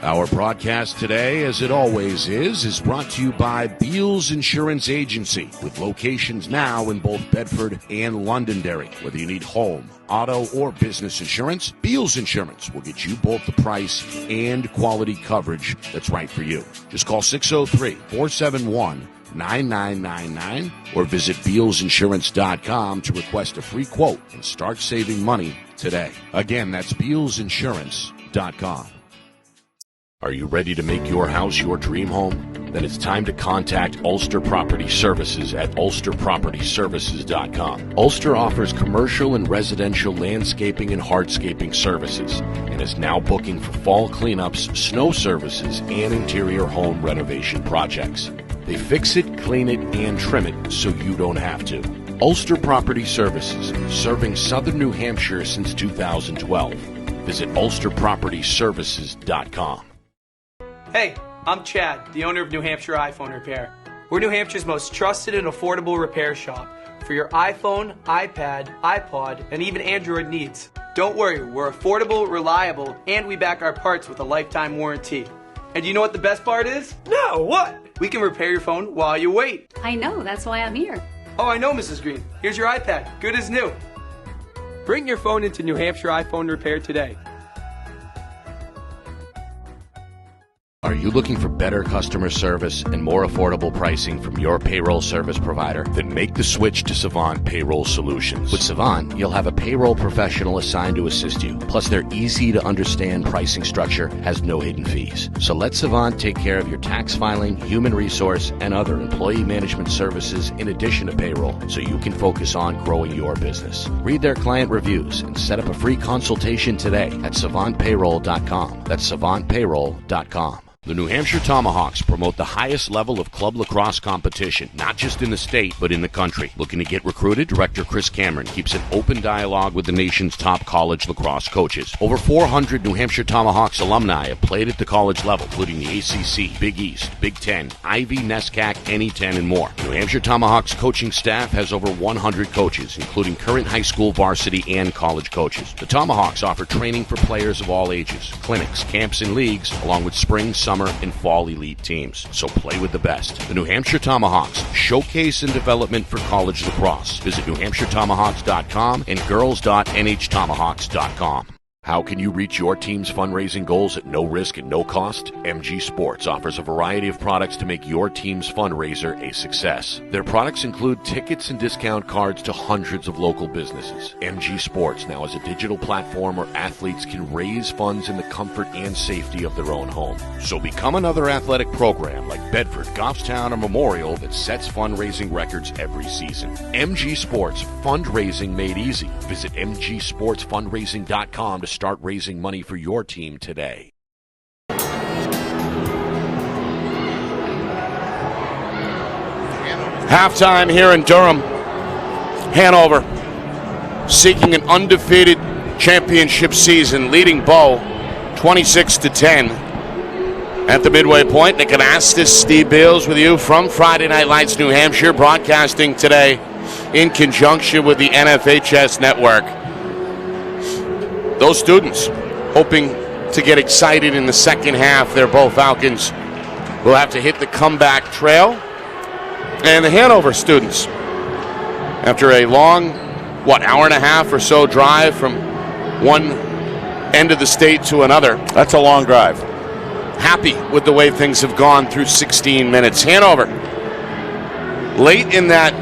Our broadcast today, as it always is brought to you by Beals Insurance Agency, with locations now in both Bedford and Londonderry. Whether you need home, auto, or business insurance, Beals Insurance will get you both the price and quality coverage that's right for you. Just call 603-471-9999 or visit BealsInsurance.com to request a free quote and start saving money today. Again, that's BealsInsurance.com. Are you ready to make your house your dream home? Then it's time to contact Ulster Property Services at ulsterpropertyservices.com. Ulster offers commercial and residential landscaping and hardscaping services and is now booking for fall cleanups, snow services, and interior home renovation projects. They fix it, clean it, and trim it so you don't have to. Ulster Property Services, serving southern New Hampshire since 2012. Visit ulsterpropertyservices.com. Hey, I'm Chad, the owner of New Hampshire iPhone Repair. We're New Hampshire's most trusted and affordable repair shop for your iPhone, iPad, iPod, and even Android needs. Don't worry, we're affordable, reliable, and we back our parts with a lifetime warranty. And you know what the best part is? No, what? We can repair your phone while you wait. I know, that's why I'm here. Oh, I know, Mrs. Green. Here's your iPad, good as new. Bring your phone into New Hampshire iPhone Repair today. Are you looking for better customer service and more affordable pricing from your payroll service provider? Then make the switch to Savant Payroll Solutions. With Savant, you'll have a payroll professional assigned to assist you. Plus, their easy-to-understand pricing structure has no hidden fees. So let Savant take care of your tax filing, human resource, and other employee management services in addition to payroll, so you can focus on growing your business. Read their client reviews and set up a free consultation today at savantpayroll.com. That's savantpayroll.com. The New Hampshire Tomahawks promote the highest level of club lacrosse competition, not just in the state, but in the country. Looking to get recruited? Director Chris Cameron keeps an open dialogue with the nation's top college lacrosse coaches. Over 400 New Hampshire Tomahawks alumni have played at the college level, including the ACC, Big East, Big Ten, Ivy, NESCAC, NE10, and more. New Hampshire Tomahawks coaching staff has over 100 coaches, including current high school varsity and college coaches. The Tomahawks offer training for players of all ages, clinics, camps, and leagues, along with spring, summer, and fall elite teams. So play with the best. The New Hampshire Tomahawks, showcase and development for college lacrosse. Visit NewHampshireTomahawks.com and girls.nhtomahawks.com. How can you reach your team's fundraising goals at no risk and no cost? MG Sports offers a variety of products to make your team's fundraiser a success. Their products include tickets and discount cards to hundreds of local businesses. MG Sports now has a digital platform where athletes can raise funds in the comfort and safety of their own home. So become another athletic program like Bedford, Goffstown, or Memorial that sets fundraising records every season. MG Sports, fundraising made easy. Visit mgsportsfundraising.com to start raising money for your team today. Halftime here in Durham. Hanover seeking an undefeated championship season, leading Bow 26-10. At the midway point, Nick Anastas, Steve Beals with you from Friday Night Lights, New Hampshire, broadcasting today in conjunction with the NFHS Network. Those students hoping to get excited in the second half. Their Bow Falcons will have to hit the comeback trail. And the Hanover students, after a long, hour and a half or so drive from one end of the state to another. That's a long drive. Happy with the way things have gone through 16 minutes. Hanover, late in that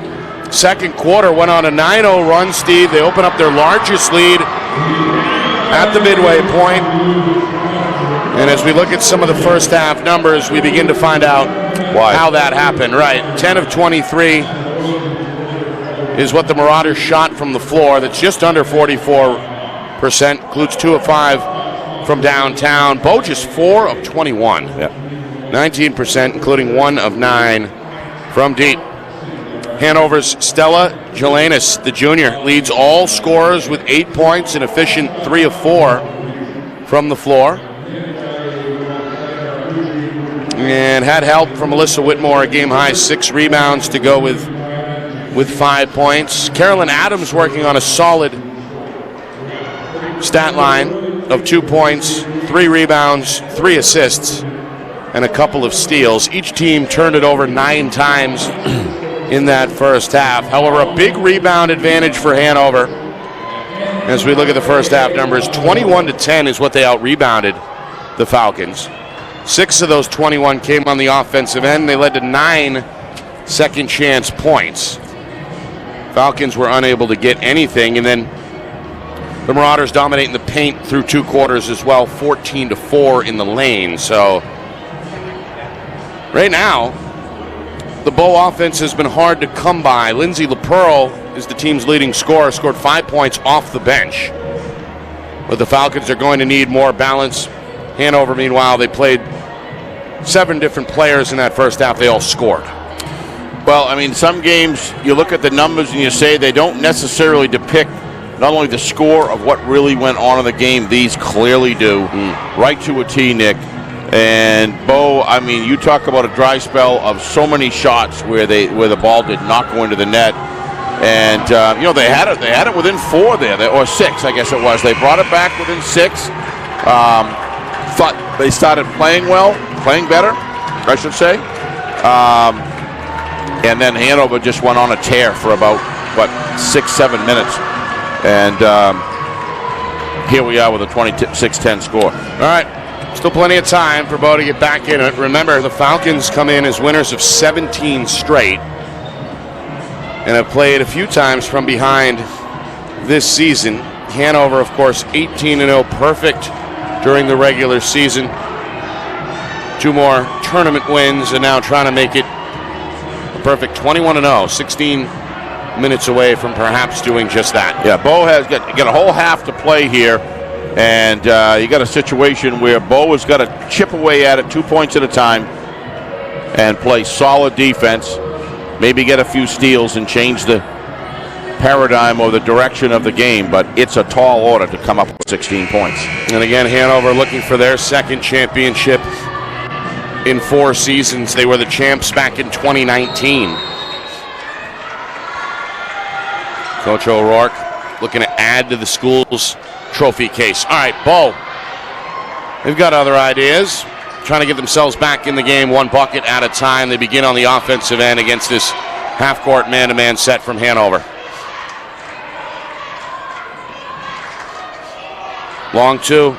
second quarter, went on a 9-0 run, Steve. They open up their largest lead at the midway point. And as we look at some of the first half numbers, we begin to find out how that happened. Right, 10 of 23 is what the Marauders shot from the floor. That's just under 44%, includes 2 of 5 from downtown. Bow just 4 of 21. 19%, including 1 of 9 from deep. Hanover's Stella Jelanis, the junior, leads all scorers with 8 points, an efficient 3 of 4 from the floor. And had help from Melissa Whitmore, a game-high 6 rebounds to go with 5 points. Carolyn Adams working on a solid stat line of 2 points, 3 rebounds, 3 assists, and a couple of steals. Each team turned it over 9 times in that first half. However, a big rebound advantage for Hanover. As we look at the first half numbers, 21-10 is what they out-rebounded the Falcons. 6 of those 21 came on the offensive end. They led to 9 second-chance points. Falcons were unable to get anything, and then the Marauders dominating the paint through 2 quarters as well, 14-4 in the lane. So right now, the Bow offense has been hard to come by. Lindsay LaPearl is the team's leading scorer, scored 5 points off the bench. But the Falcons are going to need more balance. Hanover, meanwhile, they played 7 different players in that first half. They all scored. Well, I mean, some games, you look at the numbers and you say they don't necessarily depict not only the score of what really went on in the game. These clearly do, right to a T, Nick. And Bow, I mean, you talk about a dry spell of so many shots where the ball did not go into the net. And they had it within 4 there, or 6, I guess it was. They brought it back within 6. Thought they started playing better, I should say. And then Hanover just went on a tear for about 6-7 minutes. And here we are with a 26-10 score. All right, still plenty of time for Bow to get back in it. Remember, the Falcons come in as winners of 17 straight and have played a few times from behind this season. Hanover, of course, 18-0, perfect during the regular season. 2 more tournament wins, and now trying to make it a perfect 21-0, 16 minutes away from perhaps doing just that. Yeah, Bow has got a whole half to play here, and you got a situation where Bow has got to chip away at it 2 points at a time and play solid defense, maybe get a few steals and change the paradigm or the direction of the game, but it's a tall order to come up with 16 points. And again, Hanover looking for their second championship in 4 seasons. They were the champs back in 2019. Coach O'Rourke looking to add to the school's trophy case. All right, Bow, they've got other ideas, trying to get themselves back in the game 1 bucket at a time. They begin on the offensive end against this half-court man-to-man set from Hanover. Long 2.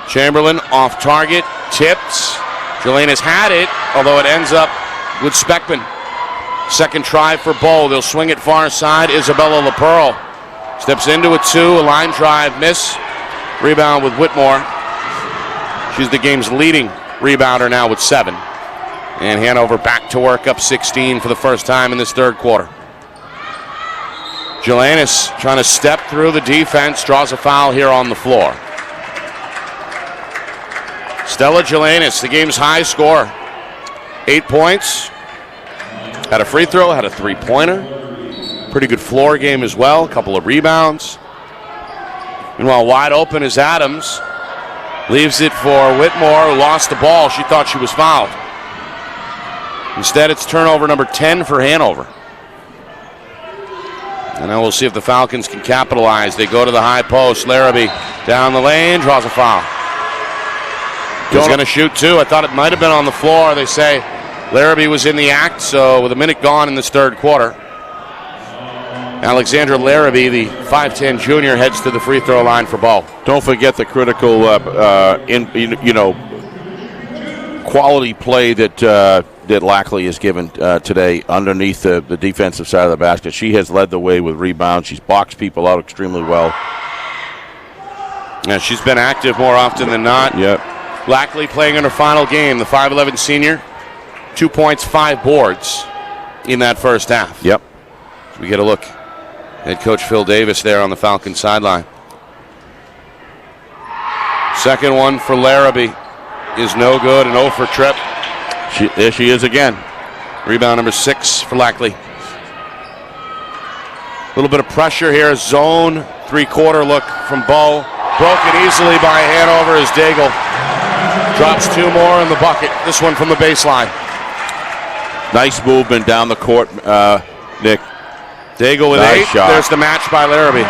Chamberlain off target, tipped. Jelanis had it, although it ends up with Speckman. Second try for Bow. They'll swing it far side. Isabella LaPearl steps into a 2, a line drive, miss. Rebound with Whitmore. She's the game's leading rebounder now with 7. And Hanover back to work, up 16 for the first time in this third quarter. Jelanis trying to step through the defense, draws a foul here on the floor. Stella Jelanis, the game's high scorer. 8 points. Had a free throw, had a 3-pointer. Pretty good floor game as well, a couple of rebounds. Meanwhile, wide open is Adams. Leaves it for Whitmore, who lost the ball. She thought she was fouled. Instead, it's turnover number 10 for Hanover. And now we'll see if the Falcons can capitalize. They go to the high post. Larrabee down the lane, draws a foul. He's going to shoot two. I thought it might have been on the floor. They say Larrabee was in the act, so with a minute gone in this third quarter, Alexandra Larrabee, the 5'10 junior, heads to the free throw line for Bow. Don't forget the critical, quality play that Lackley has given today underneath the defensive side of the basket. She has led the way with rebounds. She's boxed people out extremely well. Yeah, she's been active more often than not. Yep. Lackley playing in her final game, the 5'11 senior, 2 points, 5 boards in that first half. Yep. So we get a look. Head coach Phil Davis there on the Falcons sideline. Second one for Larrabee is no good, an 0 for trip. There she is again. Rebound number 6 for Lackley. A little bit of pressure here. Zone three-quarter look from Bow. Broken easily by Hanover as Daigle drops 2 more in the bucket. This one from the baseline. Nice movement down the court, Nick. Daigle with Nice 8. shot. There's the match by Larrabee.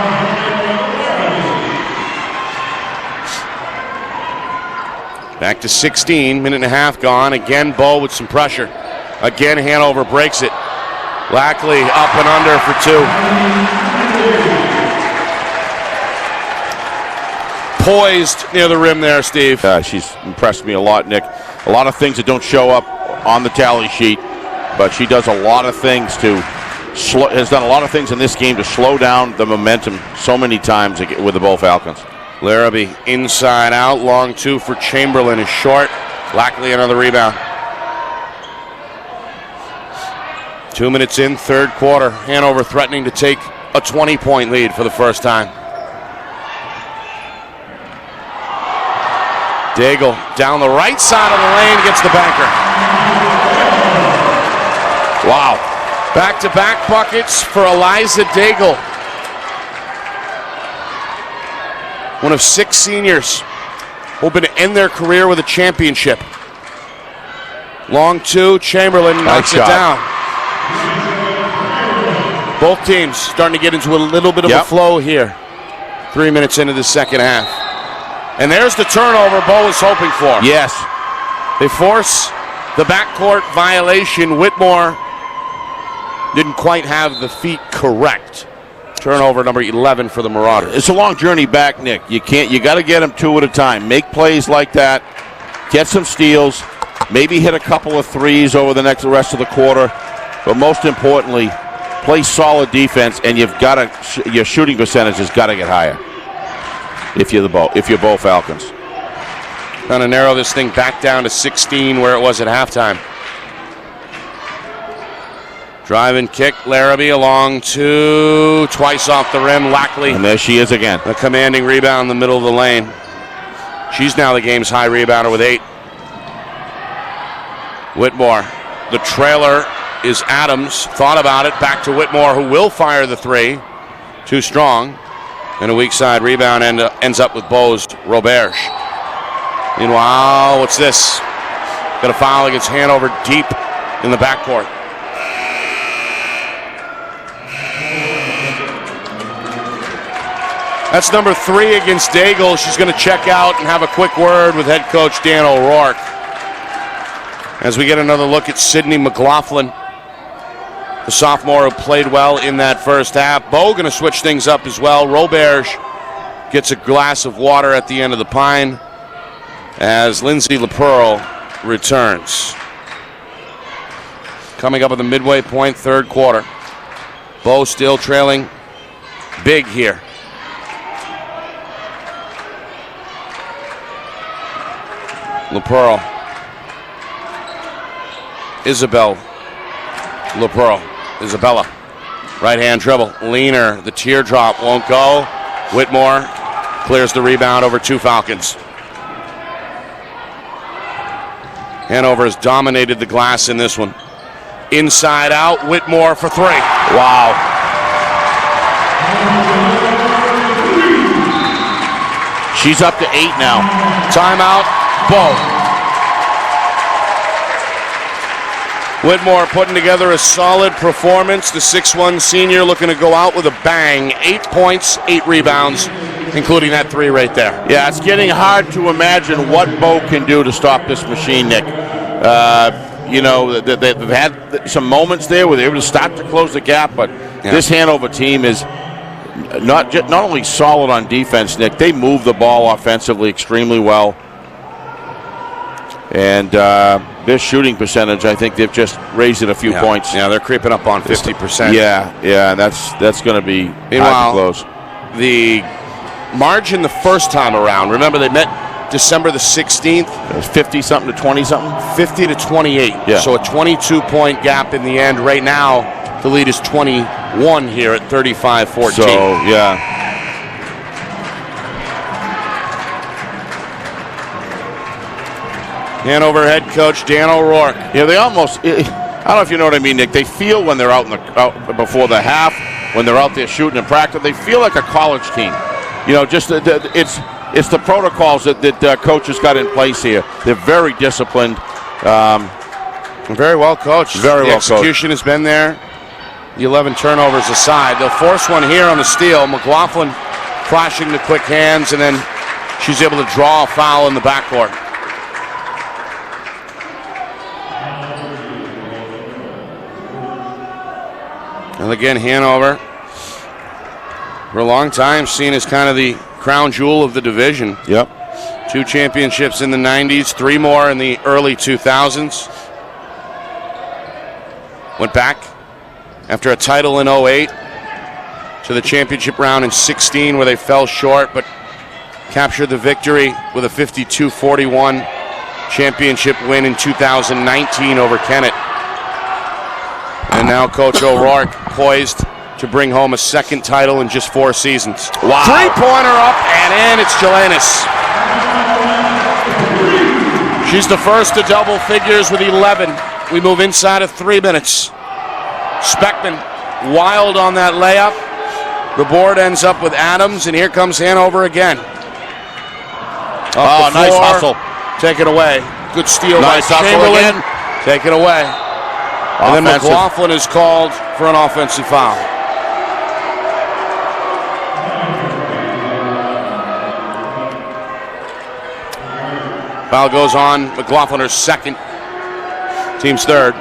Back to 16, minute and a half gone. Again, Bow with some pressure. Again, Hanover breaks it. Lackley up and under for 2. Poised near the rim there, Steve. She's impressed me a lot, Nick. A lot of things that don't show up on the tally sheet, but she does a lot of things has done a lot of things in this game to slow down the momentum so many times with the Bow Falcons. Larrabee inside out, long 2 for Chamberlain is short. Lackley another rebound. 2 minutes in, third quarter. Hanover threatening to take a 20-point lead for the first time. Daigle down the right side of the lane, gets the banker. Wow. Back-to-back buckets for Eliza Daigle. One of 6 seniors hoping to end their career with a championship. Long 2, Chamberlain knocks it down. Both teams starting to get into a little bit of a flow here. 3 minutes into the second half. And there's the turnover Bow was hoping for. Yes. They force the backcourt violation. Whitmore didn't quite have the feet correct. Turnover number 11 for the Marauders. It's a long journey back, Nick. You got to get them 2 at a time. Make plays like that. Get some steals. Maybe hit a couple of threes over the rest of the quarter. But most importantly, play solid defense, and your shooting percentage has got to get higher. If you're Bow Falcons. Trying to narrow this thing back down to 16 where it was at halftime. Drive and kick, Larrabee along 2, twice off the rim, Lackley. And there she is again. A commanding rebound in the middle of the lane. She's now the game's high rebounder with 8. Whitmore, the trailer is Adams. Thought about it, back to Whitmore, who will fire the 3. Too strong. And a weak side rebound ends up with Bow's Roberge. Meanwhile, what's this? Got a foul against Hanover deep in the backcourt. That's number 3 against Daigle. She's going to check out and have a quick word with head coach Dan O'Rourke. As we get another look at Sydney McLaughlin, the sophomore who played well in that first half. Bow going to switch things up as well. Roberge gets a glass of water at the end of the pine as Lindsay LaPearl returns. Coming up at the midway point, third quarter. Bow still trailing big here. LaPearl. Isabella. Right hand dribble. Leaner. The teardrop won't go. Whitmore clears the rebound over 2 Falcons. Hanover has dominated the glass in this one. Inside out. Whitmore for 3. Wow. She's up to 8 now. Timeout, Bow. Whitmore putting together a solid performance. The 6'1 senior looking to go out with a bang. 8 points, 8 rebounds, including that 3 right there. Yeah, it's getting hard to imagine what Bo can do to stop this machine, Nick. You know, they've had some moments there where they were able to start to close the gap, but this Hanover team is not only solid on defense, Nick, they move the ball offensively extremely well. And their shooting percentage, I think they've just raised it a few points. Yeah, they're creeping up on 50%. Yeah, that's going to be hard to close. The margin the first time around, remember they met December the 16th. It was 50-something to 20-something? 50 to 28. Yeah. So a 22-point gap in the end. Right now, the lead is 21 here at 35-14. So, yeah. Hanover head coach Dan O'Rourke. Yeah, they almost, I don't know if you know what I mean, Nick. They feel when they're out before the half, when they're out there shooting in practice, they feel like a college team. You know, just it's the protocols that coaches got in place here. They're very disciplined. Very well coached. Very well coached. The execution has been there. The 11 turnovers aside. They'll force one here on the steal. McLaughlin flashing the quick hands, and then she's able to draw a foul in the backcourt. And again, Hanover, for a long time, seen as kind of the crown jewel of the division. Yep. 2 championships in the 90s, 3 more in the early 2000s. Went back after a title in 08 to the championship round in 16 where they fell short, but captured the victory with a 52-41 championship win in 2019 over Kennett. And now Coach O'Rourke poised to bring home a second title in just 4 seasons. Wow. 3-pointer up and in. It's Jelanis. She's the first to double figures with 11. We move inside of 3 minutes. Speckman wild on that layup. The board ends up with Adams, and here comes Hanover again. Oh, nice hustle. Take it away. Good steal nice by hustle Chamberlain. again. Take it away. And then McLaughlin is called for an offensive foul. Foul goes on. McLaughlin, her second. Team's third.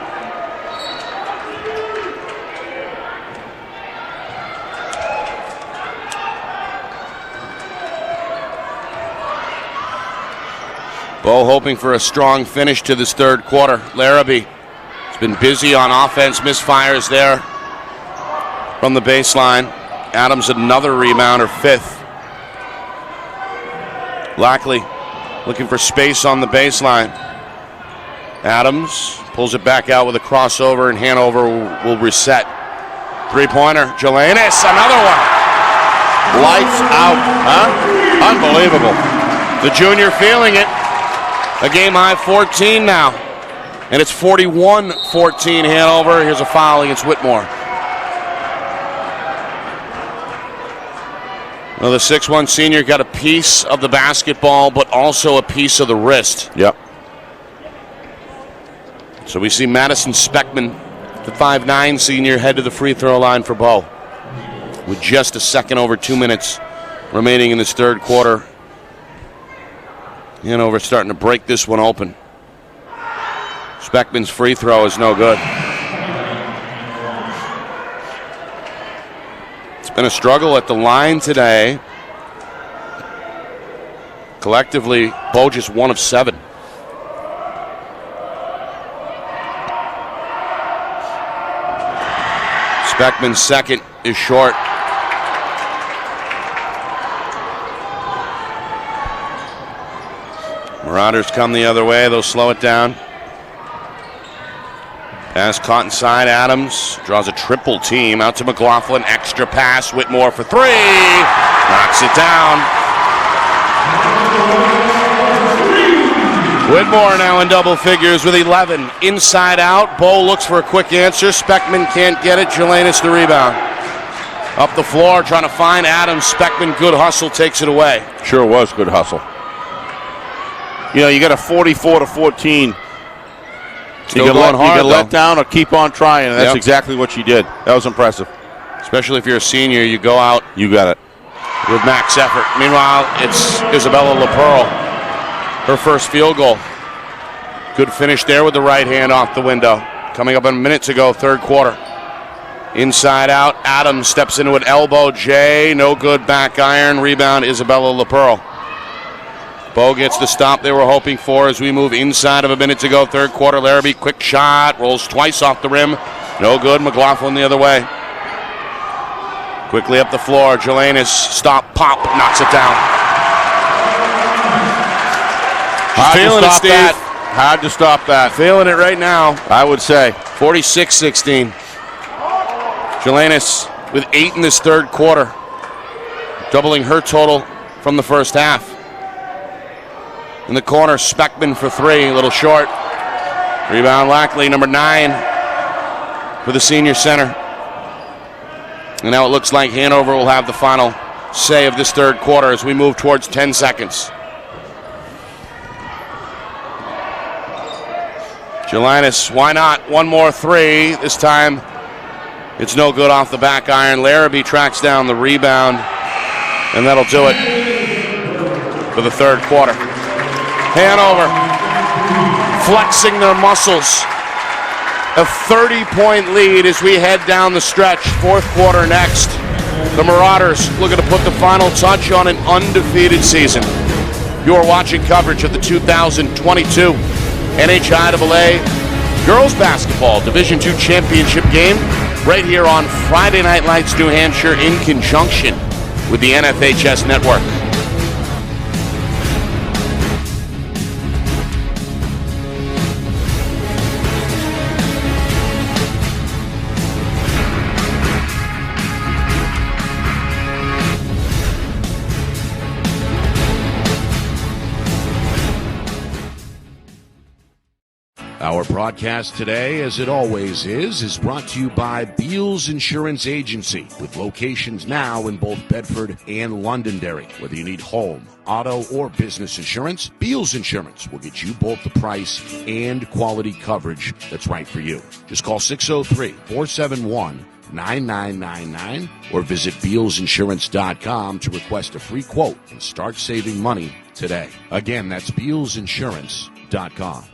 Bo hoping for a strong finish to this third quarter. Larrabee has been busy on offense. Misfires there from the baseline. Adams another rebound, her 5th. Lackley looking for space on the baseline. Adams pulls it back out with a crossover, and Hanover will reset. 3-pointer. Jelanis, another one. Lights out. Huh? Unbelievable. The junior feeling it. A game-high 14 now. And it's 41-14 Hanover. Here's a foul against Whitmore. Well, the 6'1 senior got a piece of the basketball, but also a piece of the wrist. Yep. So we see Madison Speckman, the 5'9 senior, head to the free throw line for Bo. With just a second over 2 minutes remaining in this third quarter. Hanover starting to break this one open. Speckman's free throw is no good. It's been a struggle at the line today. Collectively, Bo just 1 of 7. Speckman's second is short. Marauders come the other way. They'll slow it down. Pass caught inside. Adams draws a triple team out to McLaughlin. Extra pass. Whitmore for 3. Knocks it down. Whitmore now in double figures with 11. Inside out. Bo looks for a quick answer. Speckman can't get it. Jelanis the rebound. Up the floor, trying to find Adams. Speckman, good hustle, takes it away. Sure was good hustle. You know, you got a 44-14. Still you going hard, can let down or keep on trying, and that's exactly what she did. That was impressive. Especially if you're a senior, you go out. You got it. With max effort. Meanwhile, it's Isabella LaPearl. Her first field goal. Good finish there with the right hand off the window. Coming up in minutes ago, third quarter. Inside out, Adams steps into an elbow. Jay, no good, back iron. Rebound, Isabella LaPearl. Bo gets the stop they were hoping for as we move inside of a minute to go, third quarter. Larrabee, quick shot, rolls twice off the rim. No good, McLaughlin the other way. Quickly up the floor, Jelanis, stop, pop, knocks it down. Hard to stop that. Feeling it right now. I would say. 46-16. Jelanis with 8 in this third quarter, doubling her total from the first half. In the corner, Speckman for 3, a little short. Rebound, Lackley, number 9 for the senior center. And now it looks like Hanover will have the final say of this third quarter as we move towards 10 seconds. Jelanis, why not? One more 3. This time it's no good off the back iron. Larrabee tracks down the rebound, and that'll do it for the third quarter. Hanover flexing their muscles. A 30-point lead as we head down the stretch. Fourth quarter next. The Marauders looking to put the final touch on an undefeated season. You are watching coverage of the 2022 NHIAA Girls Basketball Division II Championship game right here on Friday Night Lights, New Hampshire, in conjunction with the NFHS Network. Our broadcast today, as it always is brought to you by Beals Insurance Agency, with locations now in both Bedford and Londonderry. Whether you need home, auto, or business insurance, Beals Insurance will get you both the price and quality coverage that's right for you. Just call 603-471-9999 or visit BealsInsurance.com to request a free quote and start saving money today. Again, that's BealsInsurance.com.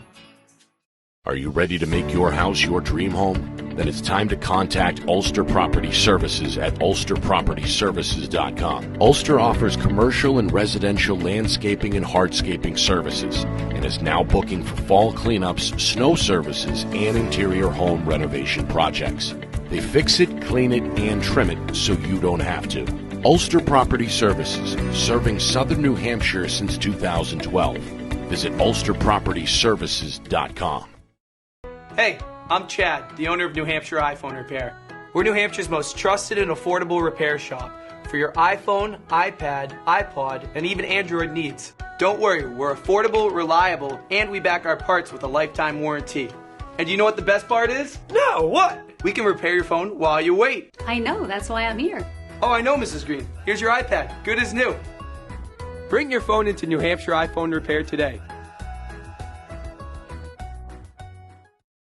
Are you ready to make your house your dream home? Then it's time to contact Ulster Property Services at ulsterpropertyservices.com. Ulster offers commercial and residential landscaping and hardscaping services and is now booking for fall cleanups, snow services, and interior home renovation projects. They fix it, clean it, and trim it so you don't have to. Ulster Property Services, serving southern New Hampshire since 2012. Visit ulsterpropertyservices.com. Hey, I'm Chad, the owner of New Hampshire iPhone Repair. We're New Hampshire's most trusted and affordable repair shop for your iPhone, iPad, iPod, and even Android needs. Don't worry, we're affordable, reliable, and we back our parts with a lifetime warranty. And you know what the best part is? No, what? We can repair your phone while you wait. I know, that's why I'm here. Oh, I know, Mrs. Green. Here's your iPad, good as new. Bring your phone into New Hampshire iPhone Repair today.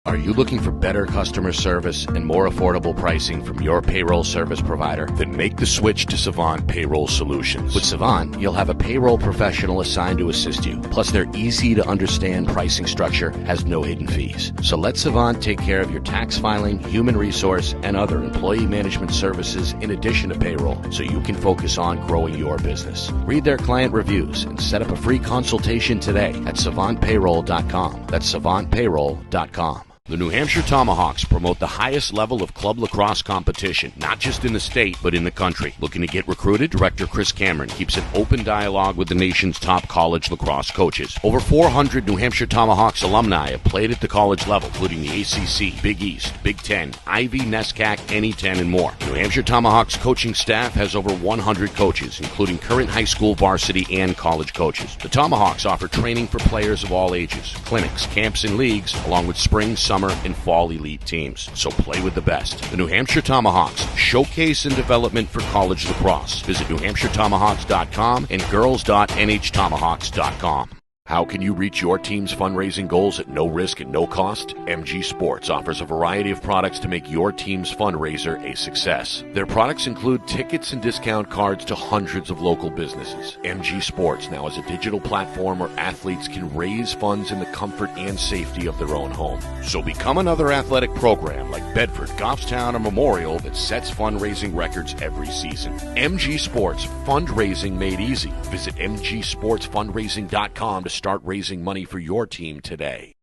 Are you looking for better customer service and more affordable pricing from your payroll service provider? Then make the switch to Savant Payroll Solutions. With Savant, you'll have a payroll professional assigned to assist you. Plus, their easy-to-understand pricing structure has no hidden fees. So let Savant take care of your tax filing, human resource, and other employee management services in addition to payroll, so you can focus on growing your business. Read their client reviews and set up a free consultation today at savantpayroll.com. That's savantpayroll.com. The New Hampshire Tomahawks promote the highest level of club lacrosse competition, not just in the state, but in the country. Looking to get recruited? Director Chris Cameron keeps an open dialogue with the nation's top college lacrosse coaches. Over 400 New Hampshire Tomahawks alumni have played at the college level, including the ACC, Big East, Big Ten, Ivy, NESCAC, NE10, and more. New Hampshire Tomahawks coaching staff has over 100 coaches, including current high school, varsity, and college coaches. The Tomahawks offer training for players of all ages, clinics, camps, and leagues, along with spring, summer, summer and fall elite teams. So play with the best. The New Hampshire Tomahawks, showcase and development for college lacrosse. Visit NewHampshireTomahawks.com and girls.nhtomahawks.com. How can you reach your team's fundraising goals at no risk and no cost? MG Sports offers a variety of products to make your team's fundraiser a success. Their products include tickets and discount cards to hundreds of local businesses. MG Sports now has a digital platform where athletes can raise funds in the comfort and safety of their own home. So become another athletic program like Bedford, Goffstown, or Memorial that sets fundraising records every season. MG Sports, fundraising made easy. Visit mgsportsfundraising.com to start raising money for your team today.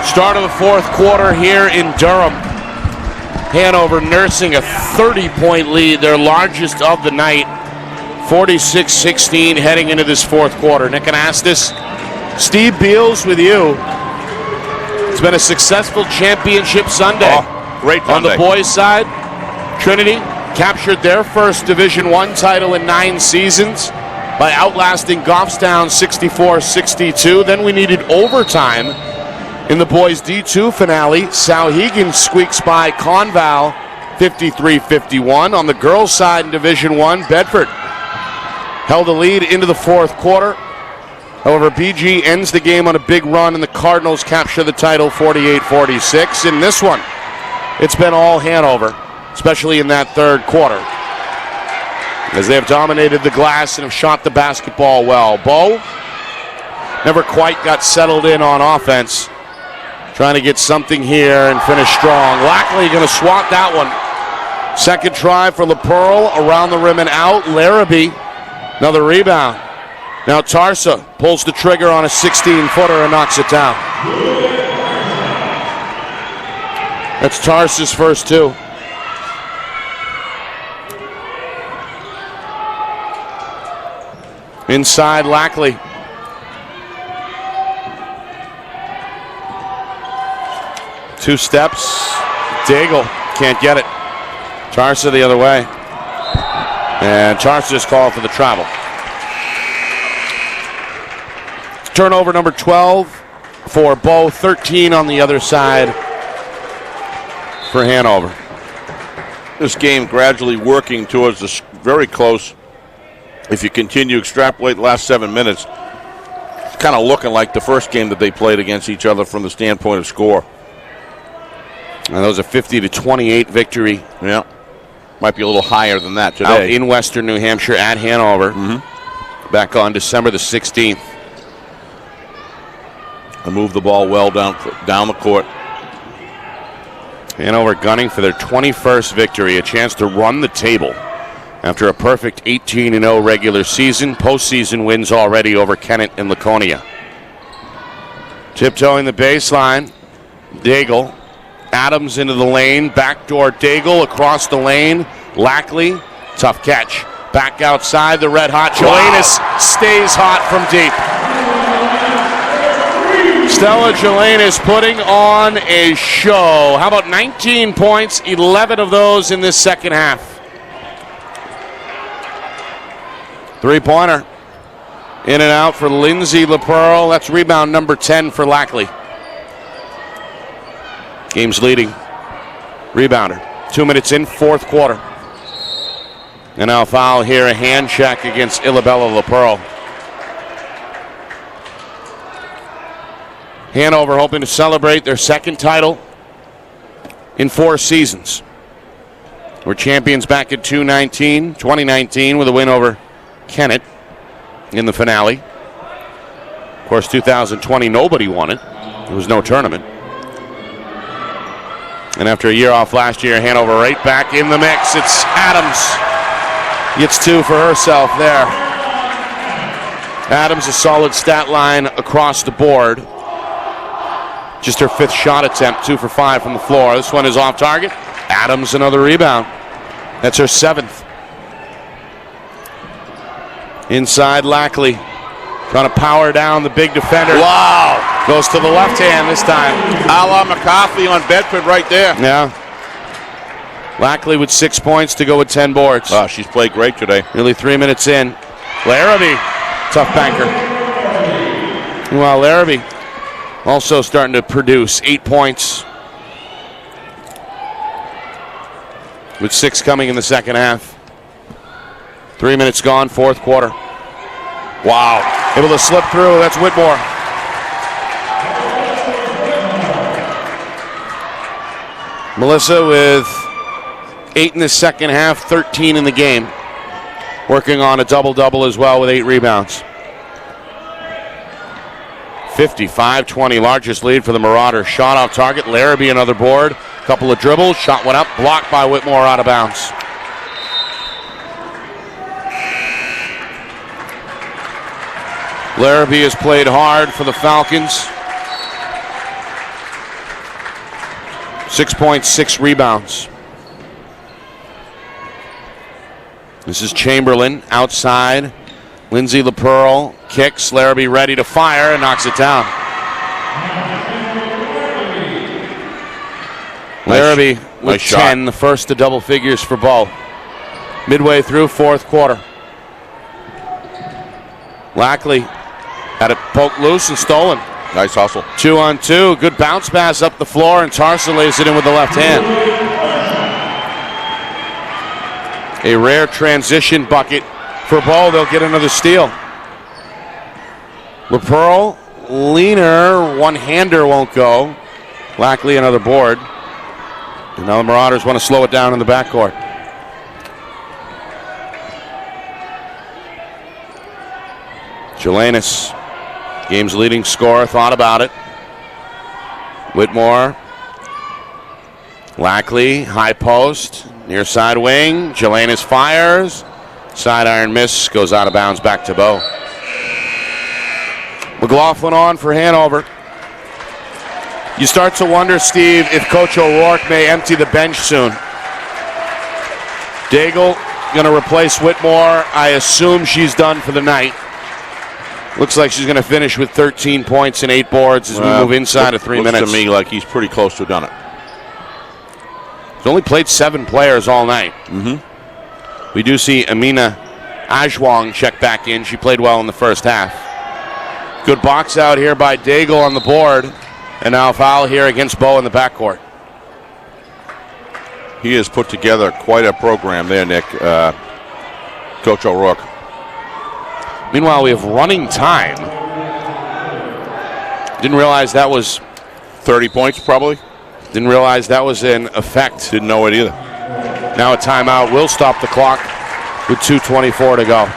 Start of the fourth quarter here in Durham. Hanover nursing a 30-point lead, their largest of the night. 46-16 heading into this fourth quarter. Nick Anastas, Steve Beals with you. It's been a successful championship Sunday. Great On Sunday. the boys' side, Trinity captured their first Division I title in 9 seasons by outlasting Goffstown 64-62. Then we needed overtime in the boys' D2 finale. Sauhegan squeaks by Conval 53-51. On the girls' side in Division I, Bedford held a lead into the fourth quarter. However, BG ends the game on a big run, and the Cardinals capture the title 48-46. In this one, it's been all Hanover, especially in that third quarter, as they have dominated the glass and have shot the basketball well. Bo never quite got settled in on offense, trying to get something here and finish strong. Lackley going to swat that one. Second try for LaPearl, around the rim and out. Larrabee, another rebound. Now Tarsa pulls the trigger on a 16-footer and knocks it down. That's Tarsa's first two. Inside, Lackley. Two steps. Daigle can't get it. Tarsa the other way. And Tarsa is called for the travel. Turnover number 12 for Bo, 13 on the other side for Hanover. This game gradually working towards this very close. If you continue to extrapolate the last 7 minutes, it's kind of looking like the first game that they played against each other from the standpoint of score. And that was a 50-28 victory. Yeah. Might be a little higher than that today. Out in Western New Hampshire at Hanover. Back on December the 16th. They move the ball well down the court. Hanover gunning for their 21st victory, a chance to run the table after a perfect 18-0 regular season. Postseason wins already over Kennett and Laconia. Tiptoeing the baseline, Daigle. Adams into the lane, backdoor Daigle across the lane. Lackley, tough catch. Back outside, the red hot Jelenas stays hot from deep. Stella Jelenas putting on a show. How about 19 points, 11 of those in this second half. Three-pointer. In and out for Lindsay LaPearl. That's rebound number 10 for Lackley. Game's leading rebounder. 2 minutes in, fourth quarter. And now foul here, a hand check against Ilabella LaPearl. Hanover hoping to celebrate their second title in 4 seasons. We're champions back in 2019 with a win over Kennett in the finale. Of course, 2020, nobody won it. There was no tournament. And after a year off last year, Hanover right back in the mix. It's Adams. Gets 2 for herself there. Adams, a solid stat line across the board. Just her 5th shot attempt, 2 for 5 from the floor. This one is off target. Adams, another rebound. That's her 7th. Inside, Lackley. Trying to power down the big defender. Wow. Goes to the left hand this time. A la McCarthy on Bedford right there. Yeah. Lackley with 6 points to go with 10 boards. Oh, she's played great today. Nearly 3 minutes in. Larrabee, tough banker. Meanwhile, Larrabee also starting to produce 8 points. With 6 coming in the second half. 3 minutes gone, fourth quarter. Wow. Able to slip through. That's Whitmore. Melissa with 8 in the second half, 13 in the game. Working on a double-double as well with 8 rebounds. 55-20, largest lead for the Marauders. Shot off target. Larrabee another board. Couple of dribbles. Shot went up. Blocked by Whitmore, out of bounds. Larrabee has played hard for the Falcons. 6 points, 6 rebounds. This is Chamberlain outside. Lindsay LaPearl kicks. Larrabee ready to fire and knocks it down. Larrabee with 10, the first to double figures for Bo. Midway through fourth quarter. Lackley had it poked loose and stolen. Nice hustle. 2-on-2. Good bounce pass up the floor, and Tarsa lays it in with the left hand. A rare transition bucket for Bo. They'll get another steal. LaPearl, leaner, one-hander won't go. Lackley another board. And now the Marauders want to slow it down in the backcourt. Jelanis, game's leading scorer, thought about it. Whitmore. Lackley, high post, near side wing. Jelanis fires. Side iron miss, goes out of bounds back to Bo. McLaughlin on for Hanover. You start to wonder, Steve, if Coach O'Rourke may empty the bench soon. Daigle going to replace Whitmore. I assume she's done for the night. Looks like she's going to finish with 13 points and 8 boards as we move inside of 3 minutes. Looks to me like he's pretty close to done it. He's only played 7 players all night. We do see Amina Ajwang check back in. She played well in the first half. Good box out here by Daigle on the board. And now a foul here against Bo in the backcourt. He has put together quite a program there, Nick. Coach O'Rourke. Meanwhile, we have running time. Didn't realize that was 30 points, probably. Didn't realize that was in effect. Didn't know it either. Now a timeout will stop the clock with 2:24 to go.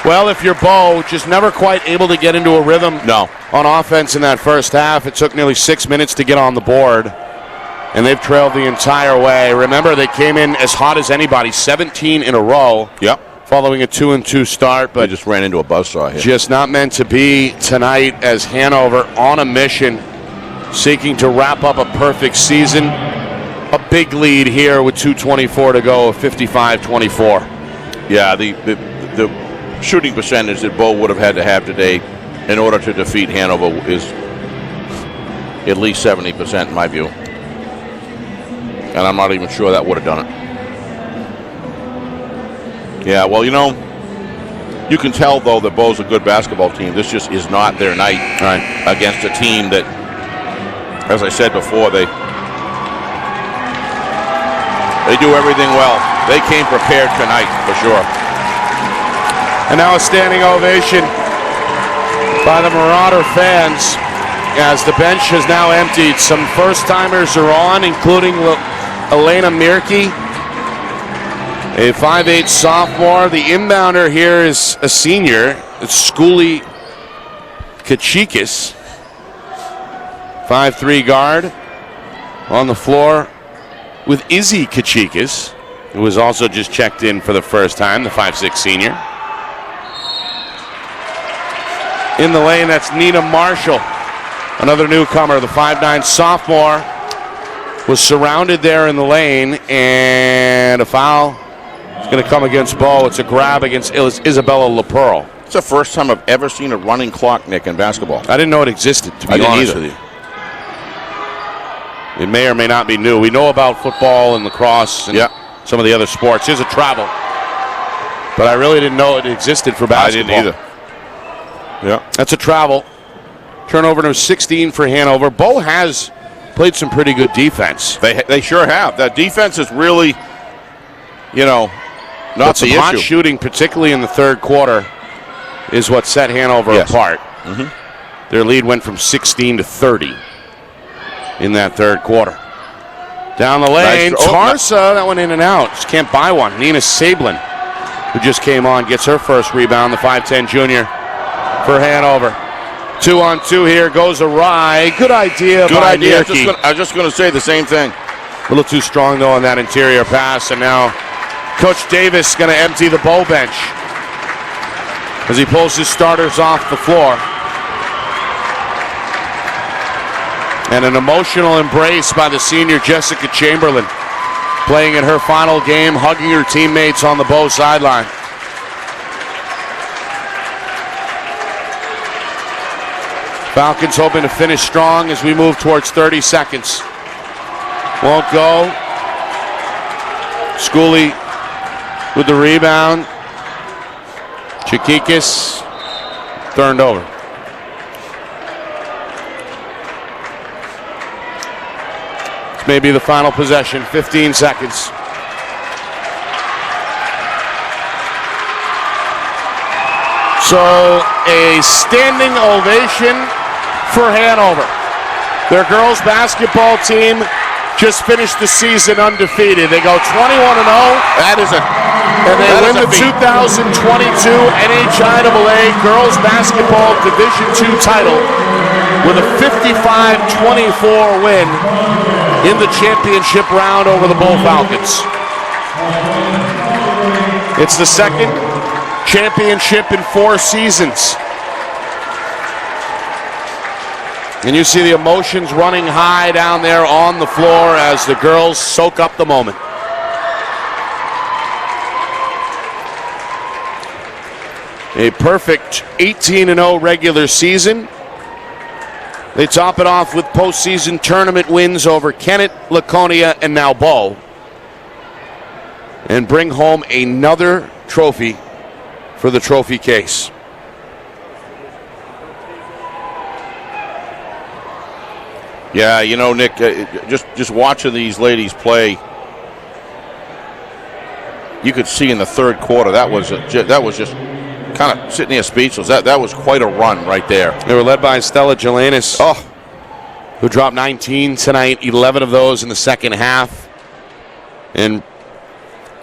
Well, if you're Bo, just never quite able to get into a rhythm on offense in that first half. It took nearly 6 minutes to get on the board, and they've trailed the entire way. Remember, they came in as hot as anybody, 17 in a row. Yep. Following a 2-2 start, but they just ran into a buzzsaw here. Just not meant to be tonight as Hanover on a mission, seeking to wrap up a perfect season. A big lead here with 2:24 to go, 55-24. Yeah, the shooting percentage that Bo would have had to have today in order to defeat Hanover is at least 70% in my view. And I'm not even sure that would have done it. Yeah, well, you know, you can tell, though, that Bo's a good basketball team. This just is not their night against a team that, as I said before, they do everything well. They came prepared tonight, for sure. And now a standing ovation by the Marauder fans as the bench has now emptied. Some first-timers are on, including Elena Mirke, a 5'8 sophomore. The inbounder here is a senior. It's Skuli Kachikis, 5'3 guard, on the floor with Izzy Kachikis, who was also just checked in for the first time, the 5'6 senior. In the lane, that's Nina Marshall, another newcomer, the 5'9 sophomore, was surrounded there in the lane, and a foul is going to come against Bo. It's a grab against Isabella LaPearl. It's the first time I've ever seen a running clock, Nick, in basketball. I didn't know it existed, to be honest with you. It may or may not be new. We know about football and lacrosse and some of the other sports. Here's a travel. But I really didn't know it existed for basketball. I didn't either. Yeah. That's a travel. Turnover number 16 for Hanover. Bo has played some pretty good defense. They sure have. That defense is really, not but the some hot issue. shooting, particularly in the third quarter, is what set Hanover apart. Mm-hmm. Their lead went from 16 to 30 in that third quarter. Down the lane, Tarsa, that went in and out. Just can't buy one. Nina Sablin, who just came on, gets her first rebound, the 5'10 junior for Hanover. 2-on-2 here, goes awry. Good idea by Nierke. I was just going to say the same thing. A little too strong, though, on that interior pass, and now Coach Davis going to empty the Bow bench as he pulls his starters off the floor. And an emotional embrace by the senior Jessica Chamberlain, playing in her final game, hugging her teammates on the Bow sideline. Falcons hoping to finish strong as we move towards 30 seconds. Won't go. Schooley with the rebound. Chikikis turned over. Maybe the final possession, 15 seconds. So a standing ovation for Hanover. Their girls basketball team just finished the season undefeated. They go 21-0. And they win the 2022 NHIAA Girls Basketball Division II title with a 55-24 win in the championship round over the Bull Falcons. It's the second championship in 4 seasons. And you see the emotions running high down there on the floor as the girls soak up the moment. A perfect 18-0 regular season. They top it off with postseason tournament wins over Kennett, Laconia, and now Bow. And bring home another trophy for the trophy case. Yeah, Nick, just watching these ladies play, you could see in the third quarter that was just kind of sitting there speechless. That was quite a run right there. They were led by Stella Jelanis, who dropped 19 tonight, 11 of those in the second half. And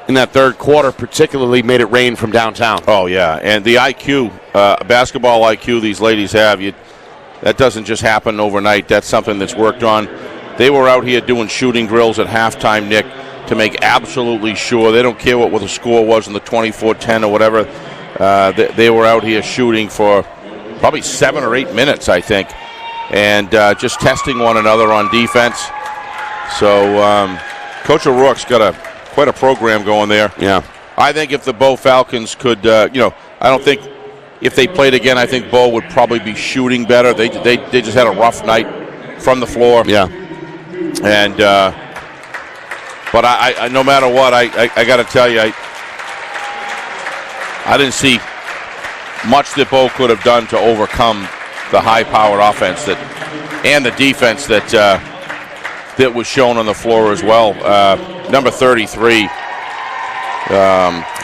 in that third quarter particularly made it rain from downtown. Oh, yeah, and the IQ, basketball IQ these ladies have, that doesn't just happen overnight. That's something that's worked on. They were out here doing shooting drills at halftime, Nick, to make absolutely sure. They don't care what the score was in the 24-10 or whatever. They were out here shooting for probably 7 or 8 minutes, I think, and just testing one another on defense. So Coach O'Rourke's got quite a program going there. Yeah. I think if the Bow Falcons could, I don't think if they played again, I think Bow would probably be shooting better. They just had a rough night from the floor. Yeah. And but I no matter what, I got to tell you, I didn't see much that Bow could have done to overcome the high-powered offense and the defense that was shown on the floor as well. Number 33.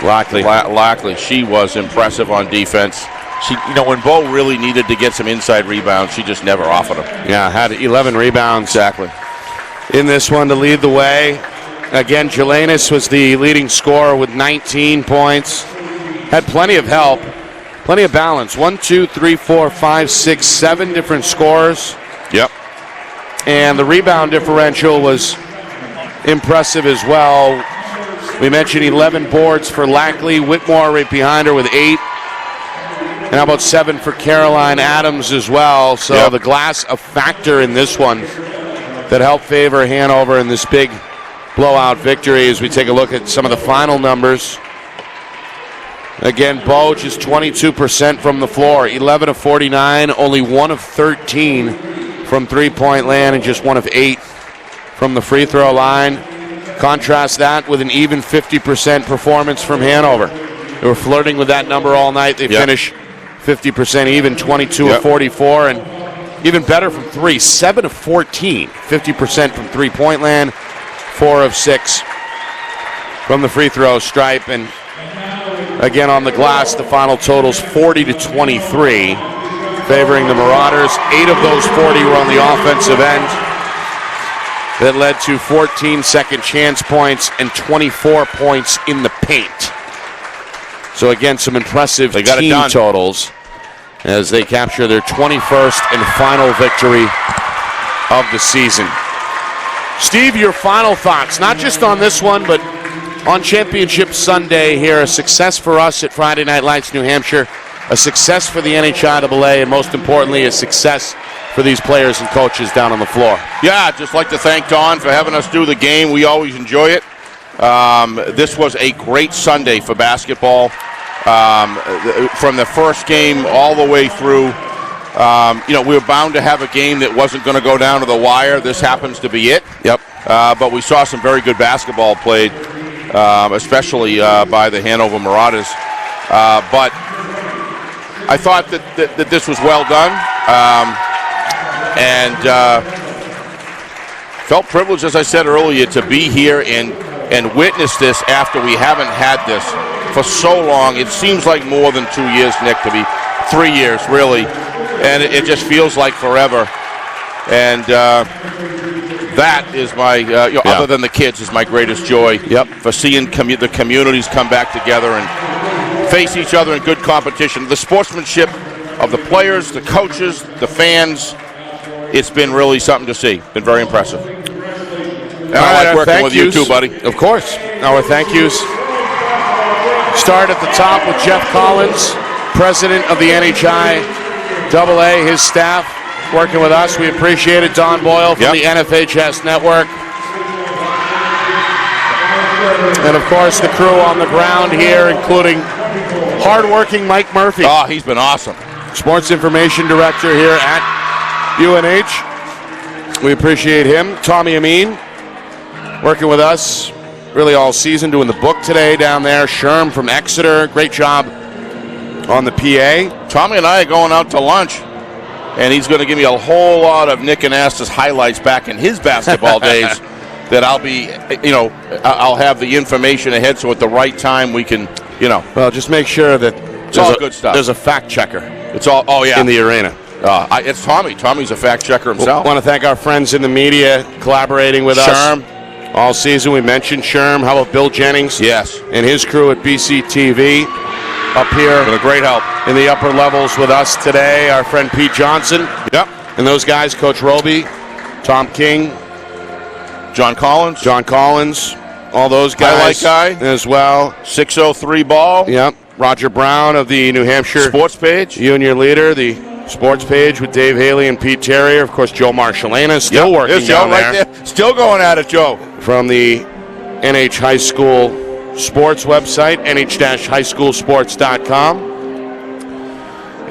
Lackley, she was impressive on defense. She, when Bow really needed to get some inside rebounds, she just never offered them. Yeah, had 11 rebounds. Exactly. In this one to lead the way. Again, Jelanis was the leading scorer with 19 points. Had plenty of help, plenty of balance. 1, 2, 3, 4, 5, 6, 7 different scorers. Yep. And the rebound differential was impressive as well. We mentioned 11 boards for Lackley. Whitmore right behind her with 8. And how about 7 for Caroline Adams as well. So the glass a factor in this one that helped favor Hanover in this big blowout victory as we take a look at some of the final numbers. Again, Bow just 22% from the floor. 11 of 49, only 1 of 13 from three-point land, and just 1 of 8 from the free throw line. Contrast that with an even 50% performance from Hanover. They were flirting with that number all night. They finish 50% even, 22 of 44, and even better from three, 7 of 14, 50% from three-point land, 4 of 6 from the free throw stripe, and again on the glass, the final total's 40-23, favoring the Marauders. 8 of those 40 were on the offensive end. That led to 14 second chance points and 24 points in the paint. So again, some impressive team totals as they capture their 21st and final victory of the season. Steve, your final thoughts, not just on this one, but on Championship Sunday here. A success for us at Friday Night Lights, New Hampshire. A success for the NHIAA, and most importantly, a success for these players and coaches down on the floor. Yeah, I'd just like to thank Don for having us do the game. We always enjoy it. This was a great Sunday for basketball. From the first game all the way through, we were bound to have a game that wasn't going to go down to the wire. This happens to be it. Yep. But we saw some very good basketball played, especially by the Hanover Marauders. But I thought that this was well done. And felt privileged, as I said earlier, to be here and witness this after we haven't had this for so long. It seems like more than 2 years, Nick, to be 3 years, really. And it just feels like forever. And that is my, other than the kids, is my greatest joy. For seeing the communities come back together and face each other in good competition. The sportsmanship of the players, the coaches, the fans, it's been really something to see. Been very impressive. And I like working with you too, buddy. Of course. Our thank yous start at the top with Jeff Collins, president of the NHIAA, his staff working with us. We appreciate it. Don Boyle from the NFHS Network. And, of course, the crew on the ground here, including hardworking Mike Murphy. Oh, he's been awesome. Sports Information Director here at UNH. We appreciate him. Tommy Amin working with us really all season, doing the book today down there. Sherm from Exeter, great job on the PA. Tommy and I are going out to lunch, and he's going to give me a whole lot of Nick and Asta's highlights back in his basketball days that I'll be, I'll have the information ahead, so at the right time we can, Well, just make sure that it's all good stuff. There's a fact checker. It's all, in the arena. It's Tommy. Tommy's a fact checker himself. Want to thank our friends in the media collaborating with us all season. We mentioned Sherm. How about Bill Jennings? Yes. And his crew at BCTV up here. Been a great help. In the upper levels with us today. Our friend Pete Johnson. Yep. And those guys, Coach Roby, Tom King, John Collins, all those guys. Highlight guy. As well. 603 ball. Yep. Roger Brown of the New Hampshire Sports Page. You and your leader, the Sports Page with Dave Haley and Pete Terrier. Of course, Joe Marshallana still working down right there. Still going at it, Joe. From the NH High School Sports website, nh-highschoolsports.com.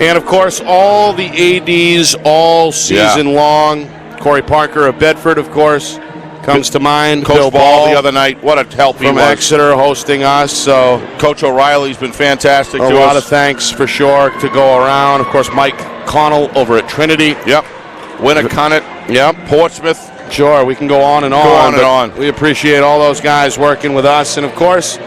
And, of course, all the ADs all season long. Corey Parker of Bedford, of course, comes to mind. Coach Bill Ball the other night. What a help he was. From Exeter hosting us. So Coach O'Reilly's been fantastic to us. A lot of thanks for sure to go around. Of course, Mike Connell over at Trinity. Yep. Winnicott. Yep. Portsmouth. Sure, we can go on and on. We appreciate all those guys working with us. And, of course,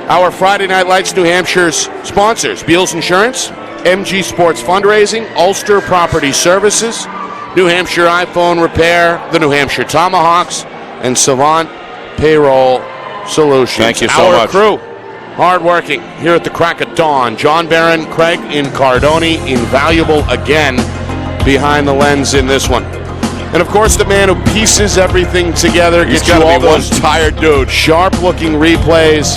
our Friday Night Lights New Hampshire's sponsors, Beals Insurance, MG Sports Fundraising, Ulster Property Services, New Hampshire iPhone Repair, the New Hampshire Tomahawks, and Savant Payroll Solutions. Thank you so much. Our crew, hardworking here at the crack of dawn. John Barron, Craig Incardoni, invaluable again behind the lens in this one. And, of course, the man who pieces everything together, gets you all those tired dude, sharp-looking replays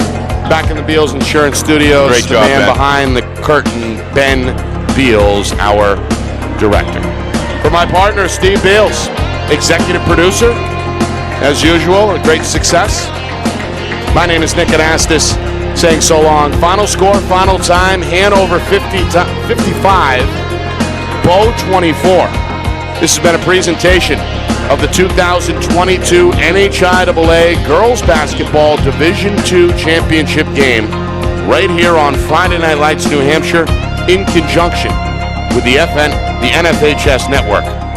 back in the Beals Insurance Studios. Great job, the man behind the curtain, Ben Beals, our director. For my partner, Steve Beals, executive producer, as usual, a great success. My name is Nick Anastas, saying so long. Final score, final time, Hanover 55, Bow 24. This has been a presentation of the 2022 NHIAA Girls Basketball Division II Championship game right here on Friday Night Lights, New Hampshire, in conjunction with the NFHS Network.